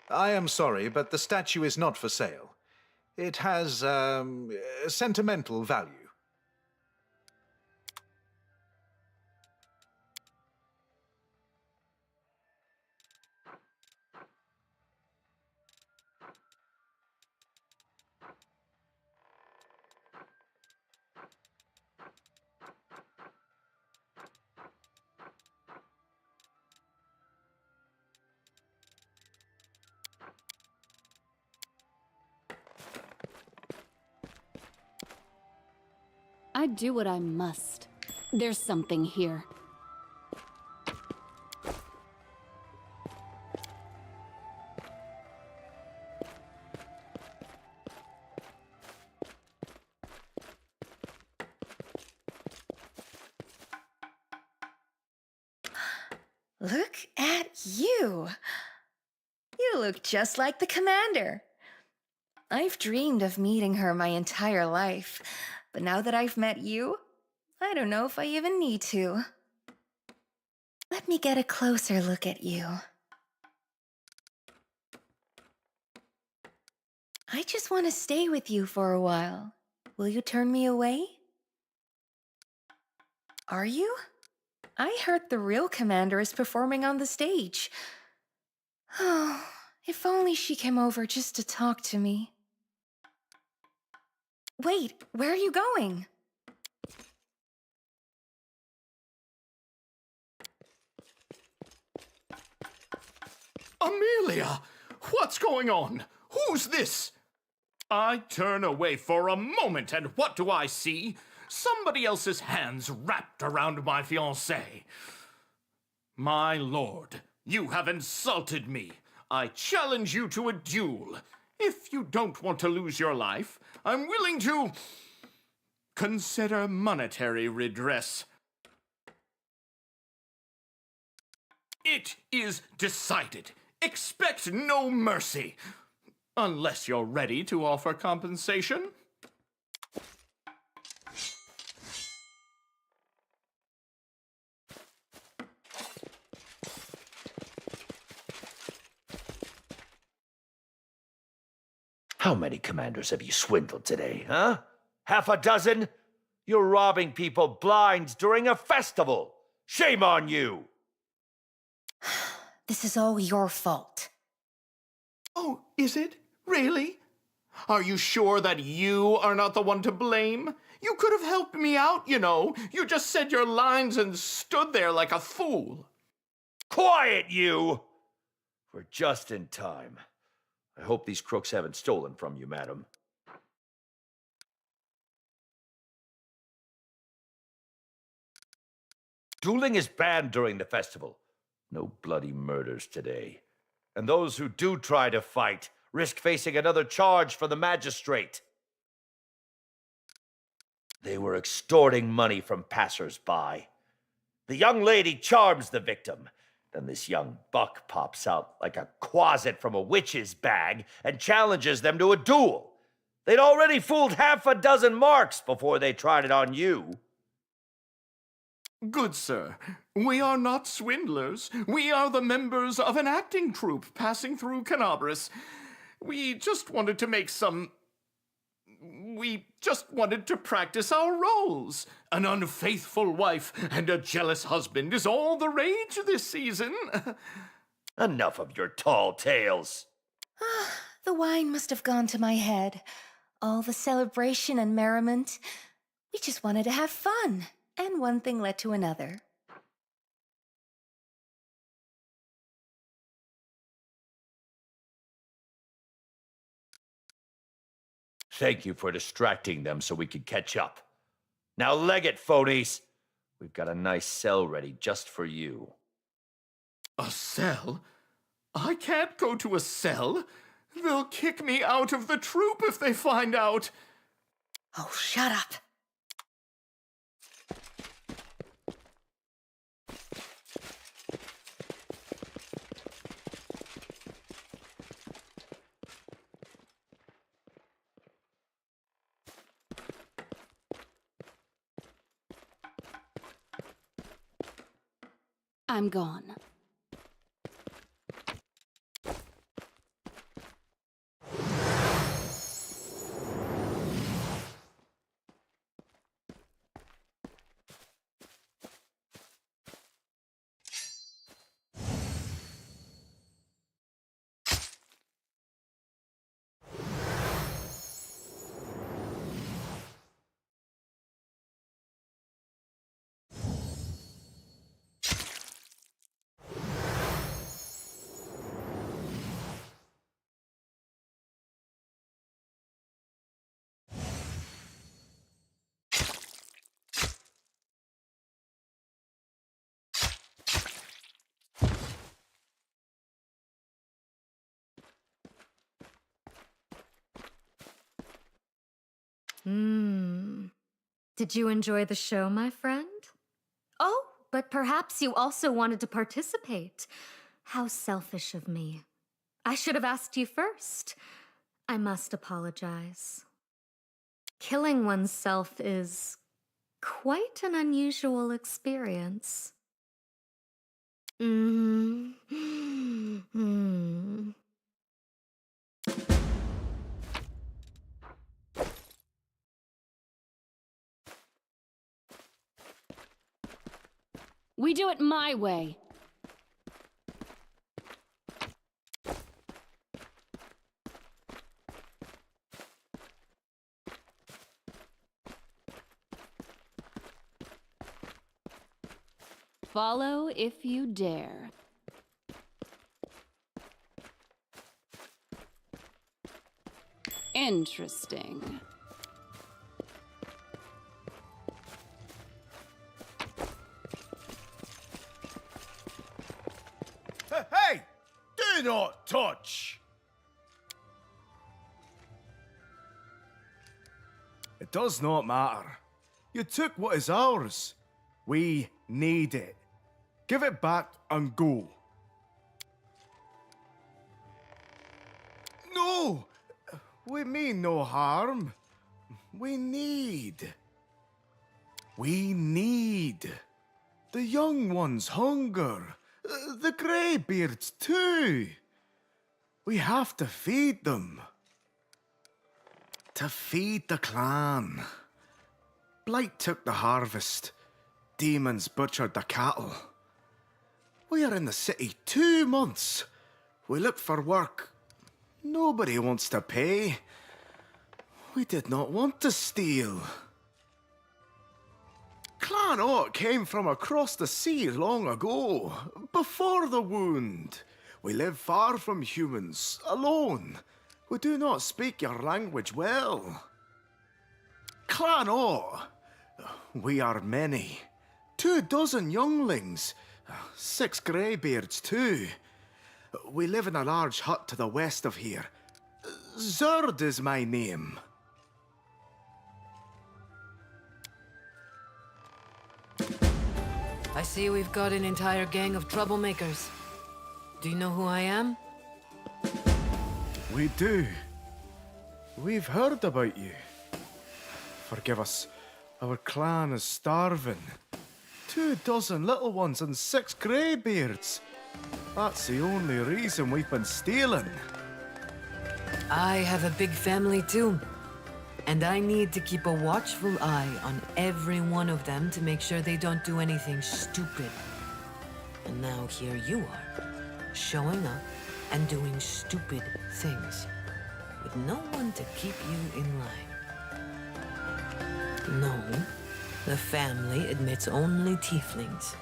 I am sorry, but the statue is not for sale. It has, sentimental value. I do what I must. There's something here. Look at you. You look just like the commander. I've dreamed of meeting her my entire life, but now that I've met you, I don't know if I even need to. Let me get a closer look at you. I just want to stay with you for a while. Will you turn me away? Are you? I heard the real commander is performing on the stage. Oh, if only she came over just to talk to me. Wait, where are you going? Amelia! What's going on? Who's this? I turn away for a moment, and what do I see? Somebody else's hands wrapped around my fiancée. My lord, you have insulted me. I challenge you to a duel. If you don't want to lose your life, I'm willing to consider monetary redress. It is decided. Expect no mercy. Unless you're ready to offer compensation. How many commanders have you swindled today, huh? Half a dozen? You're robbing people blind during a festival. Shame on you! This is all your fault. Oh, is it? Really? Are you sure that you are not the one to blame? You could have helped me out, you know. You just said your lines and stood there like a fool. Quiet, you! We're just in time. I hope these crooks haven't stolen from you, madam. Dueling is banned during the festival. No bloody murders today. And those who do try to fight risk facing another charge from the magistrate. They were extorting money from passers-by. The young lady charms the victim. Then this young buck pops out like a quasit from a witch's bag and challenges them to a duel. They'd already fooled half a dozen marks before they tried it on you. Good sir, we are not swindlers. We are the members of an acting troupe passing through Canabras. We just wanted to make some We just wanted to practice our roles. An unfaithful wife and a jealous husband is all the rage this season. Enough of your tall tales. The wine must have gone to my head. All the celebration and merriment. We just wanted to have fun, and one thing led to another. Thank you for distracting them so we could catch up. Now leg it, phonies. We've got a nice cell ready just for you. A cell? I can't go to a cell. They'll kick me out of the troop if they find out. Oh, shut up. I'm gone. Did you enjoy the show, my friend? Oh, but perhaps you also wanted to participate. How selfish of me. I should have asked you first. I must apologize. Killing oneself is quite an unusual experience. We do it my way. Follow if you dare. Interesting. Hey! Do not touch! It does not matter. You took what is ours. We need it. Give it back and go. No! We mean no harm. We need. The young ones hunger. The greybeards too. We have to feed them. To feed the clan. Blight took the harvest. Demons butchered the cattle. We are in the city 2 months. We look for work. Nobody wants to pay. We did not want to steal. Clan Ott came from across the sea long ago, before the wound. We live far from humans, alone. We do not speak your language well. Clan Ott, we are many. 24 younglings, 6 greybeards too. We live in a large hut to the west of here. Zerd is my name. I see we've got an entire gang of troublemakers. Do you know who I am? We do. We've heard about you. Forgive us. Our clan is starving. 24 little ones and 6 greybeards. That's the only reason we've been stealing. I have a big family too. And I need to keep a watchful eye on every one of them to make sure they don't do anything stupid. And now here you are, showing up and doing stupid things, with no one to keep you in line. No, the family admits only tieflings.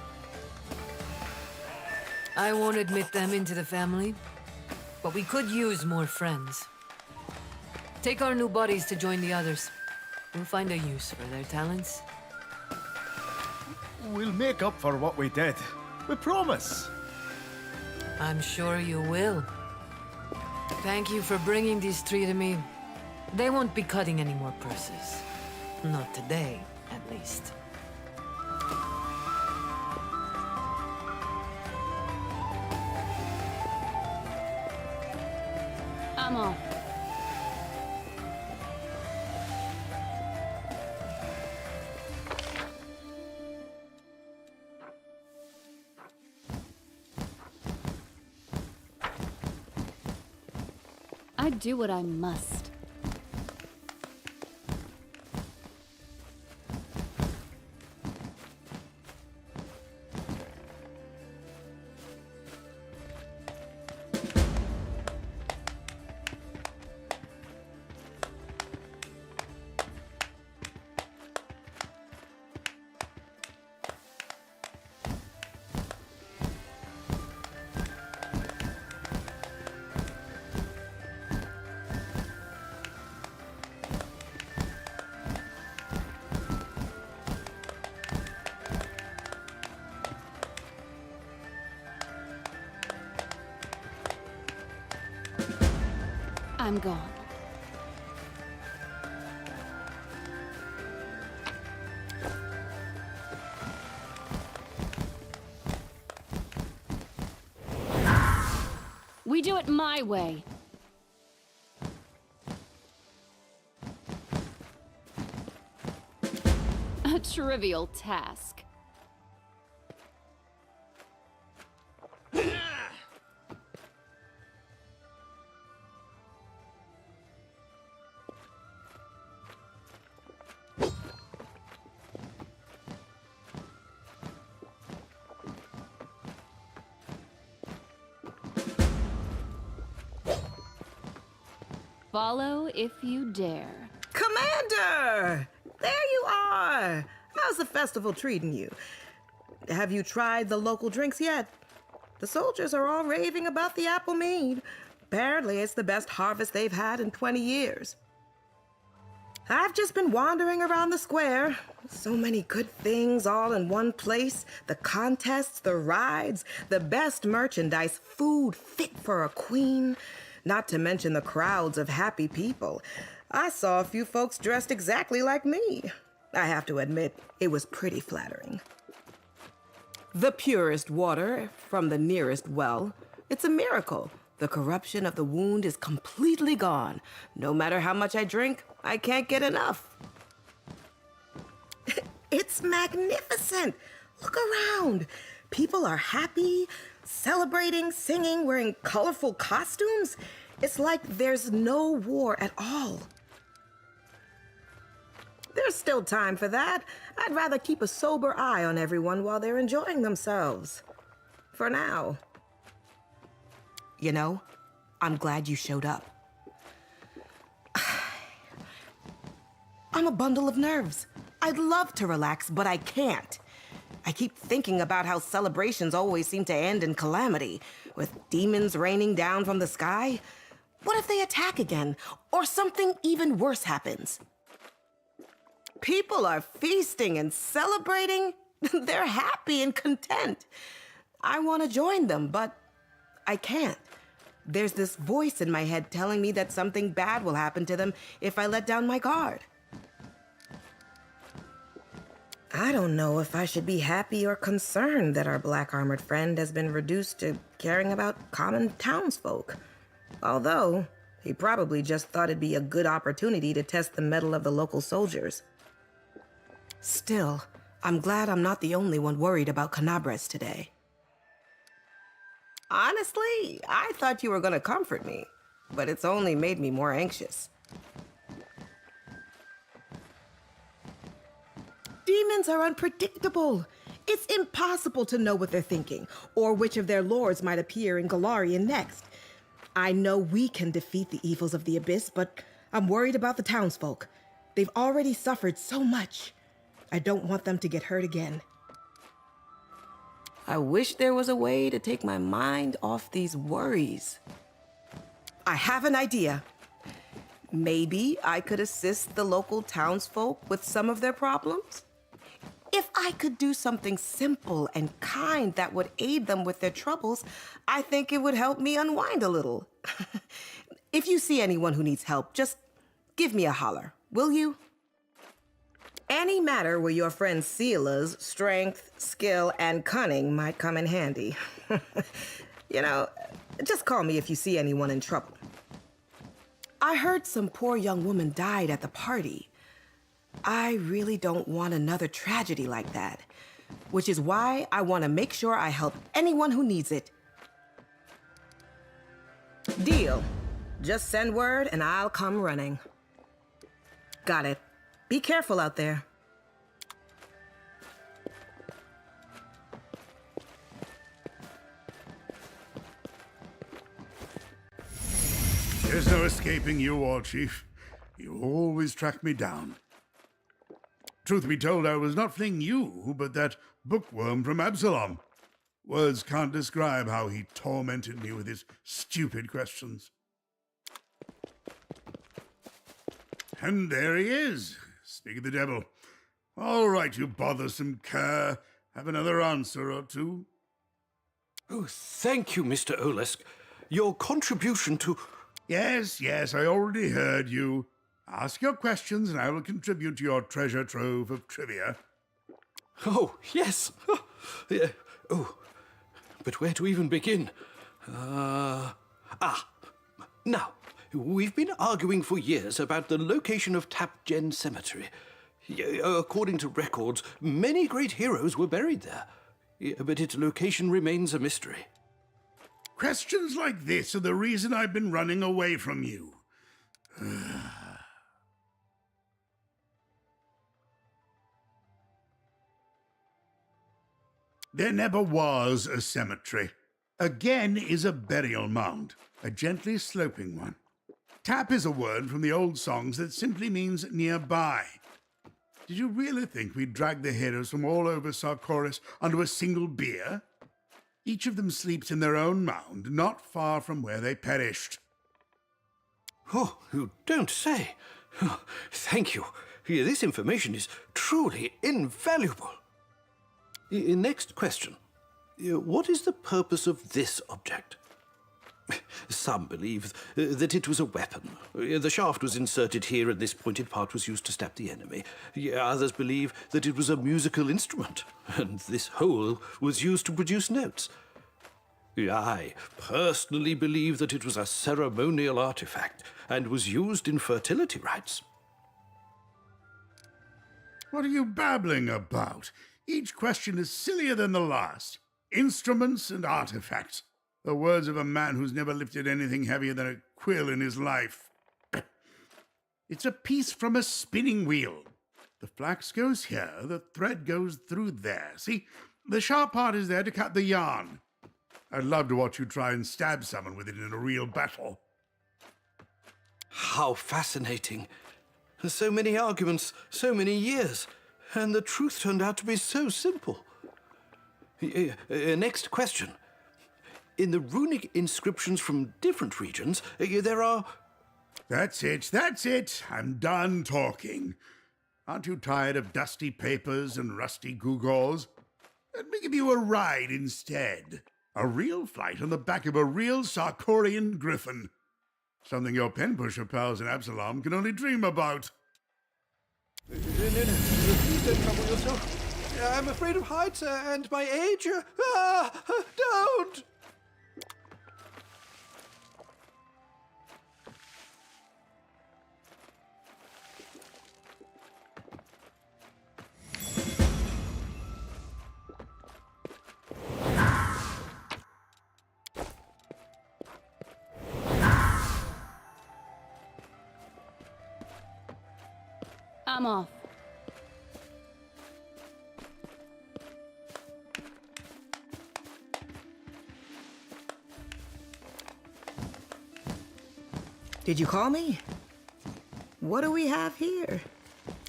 I won't admit them into the family, but we could use more friends. Take our new buddies to join the others. We'll find a use for their talents. We'll make up for what we did. We promise. I'm sure you will. Thank you for bringing these three to me. They won't be cutting any more purses. Not today, at least. I'm off. I do what I must. I'm gone. We do it my way. A trivial task. Follow if you dare. Commander! There you are! How's the festival treating you? Have you tried the local drinks yet? The soldiers are all raving about the apple mead. Apparently, it's the best harvest they've had in 20 years. I've just been wandering around the square. So many good things all in one place. The contests, the rides, the best merchandise, food fit for a queen. Not to mention the crowds of happy people. I saw a few folks dressed exactly like me. I have to admit, it was pretty flattering. The purest water from the nearest well. It's a miracle. The corruption of the wound is completely gone. No matter how much I drink, I can't get enough. It's magnificent. Look around. People are happy, celebrating, singing, wearing colorful costumes. It's like there's no war at all. There's still time for that. I'd rather keep a sober eye on everyone while they're enjoying themselves. For now. You know, I'm glad you showed up. I'm a bundle of nerves. I'd love to relax, but I can't. I keep thinking about how celebrations always seem to end in calamity, with demons raining down from the sky. What if they attack again, or something even worse happens? People are feasting and celebrating. They're happy and content. I want to join them, but I can't. There's this voice in my head telling me that something bad will happen to them if I let down my guard. I don't know if I should be happy or concerned that our black armored friend has been reduced to caring about common townsfolk. Although, he probably just thought it'd be a good opportunity to test the mettle of the local soldiers. Still, I'm glad I'm not the only one worried about Canabres today. Honestly, I thought you were gonna comfort me, but it's only made me more anxious. Demons are unpredictable. It's impossible to know what they're thinking, or which of their lords might appear in Galarian next. I know we can defeat the evils of the Abyss, but I'm worried about the townsfolk. They've already suffered so much. I don't want them to get hurt again. I wish there was a way to take my mind off these worries. I have an idea. Maybe I could assist the local townsfolk with some of their problems? If I could do something simple and kind that would aid them with their troubles, I think it would help me unwind a little. If you see anyone who needs help, just give me a holler, will you? Any matter where your friend Sela's strength, skill, and cunning might come in handy. You know, just call me if you see anyone in trouble. I heard some poor young woman died at the party. I really don't want another tragedy like that, which is why I want to make sure I help anyone who needs it. Deal. Just send word and I'll come running. Got it. Be careful out there. There's no escaping you, War Chief. You always track me down. Truth be told, I was not fleeing you, but that bookworm from Absalom. Words can't describe how he tormented me with his stupid questions. And there he is. Speak of the devil. All right, you bothersome cur. Have another answer or two? Oh, thank you, Mr. Olesk. Your contribution to... Yes, I already heard you. Ask your questions and I will contribute to your treasure trove of trivia. Oh, yes. Yeah. Oh, but where to even begin? Now, we've been arguing for years about the location of Tapgen Cemetery. According to records, many great heroes were buried there, but its location remains a mystery. Questions like this are the reason I've been running away from you. There never was a cemetery. A gen is a burial mound, a gently sloping one. Tap is a word from the old songs that simply means nearby. Did you really think we'd drag the heroes from all over Sarkoris onto a single bier? Each of them sleeps in their own mound, not far from where they perished. Oh, you don't say. Oh, thank you. This information is truly invaluable. Next question. What is the purpose of this object? Some believe that it was a weapon. The shaft was inserted here and this pointed part was used to stab the enemy. Others believe that it was a musical instrument, and this hole was used to produce notes. I personally believe that it was a ceremonial artifact and was used in fertility rites. What are you babbling about? Each question is sillier than the last. Instruments and artifacts. The words of a man who's never lifted anything heavier than a quill in his life. It's a piece from a spinning wheel. The flax goes here, the thread goes through there. See, the sharp part is there to cut the yarn. I'd love to watch you try and stab someone with it in a real battle. How fascinating. So many arguments, so many years, and the truth turned out to be so simple. Next question. In the runic inscriptions from different regions, there are... That's it. I'm done talking. Aren't you tired of dusty papers and rusty gewgaws? Let me give you a ride instead. A real flight on the back of a real Sarkorian griffin. Something your pen-pusher pals in Absalom can only dream about. No, please don't trouble yourself. I'm afraid of heights and my age. Don't! I'm off. Did you call me? What do we have here?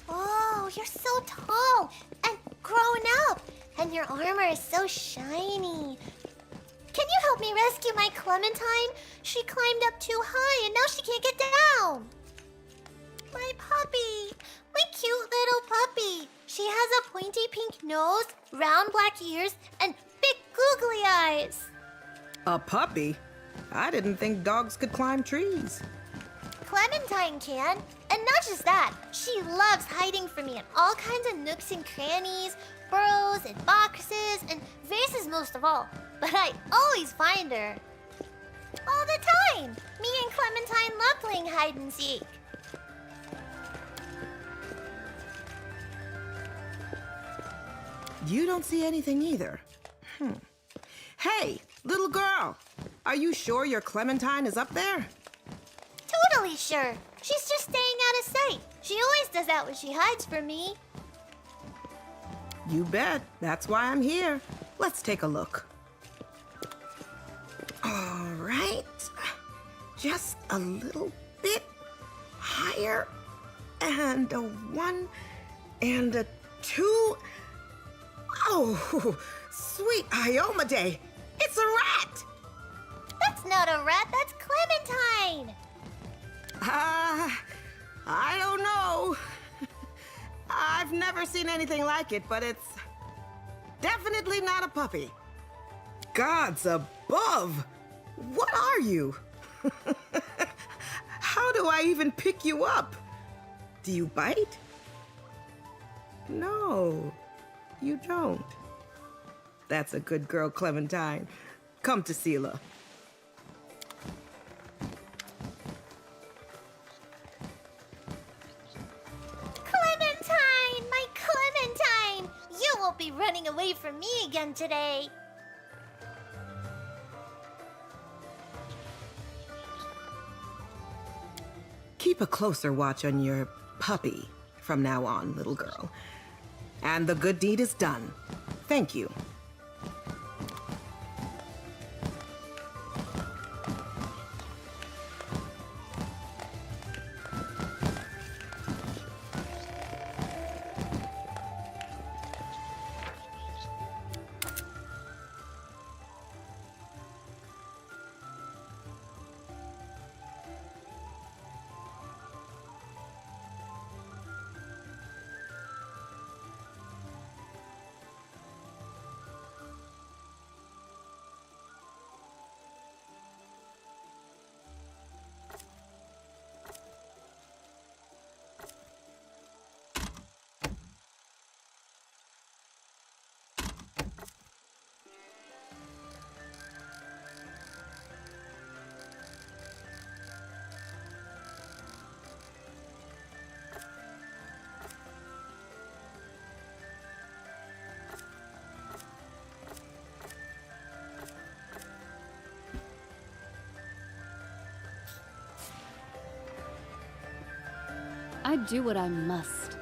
Oh, you're so tall and grown up, and your armor is so shiny. Can you help me rescue my Clementine? She climbed up too high and now she can't get down. My puppy, my cute little puppy. She has a pointy pink nose, round black ears, and big googly eyes. A puppy? I didn't think dogs could climb trees. Clementine can. And not just that, she loves hiding from me in all kinds of nooks and crannies, burrows and boxes, and vases most of all. But I always find her. All the time! Me and Clementine love playing hide and seek. You don't see anything either. Hey, little girl! Are you sure your Clementine is up there? Totally sure. She's just staying out of sight. She always does that when she hides from me. You bet. That's why I'm here. Let's take a look. All right. Just a little bit higher. And a 1 and a 2. Oh, sweet Ioma Day. It's a rat. That's not a rat. That's Clementine. I don't know. I've never seen anything like it, but it's definitely not a puppy. Gods above! What are you? How do I even pick you up? Do you bite? No, you don't. That's a good girl, Clementine. Come to Sela. Clementine! My Clementine! You won't be running away from me again today. Keep a closer watch on your puppy from now on, little girl. And the good deed is done. Thank you. I do what I must.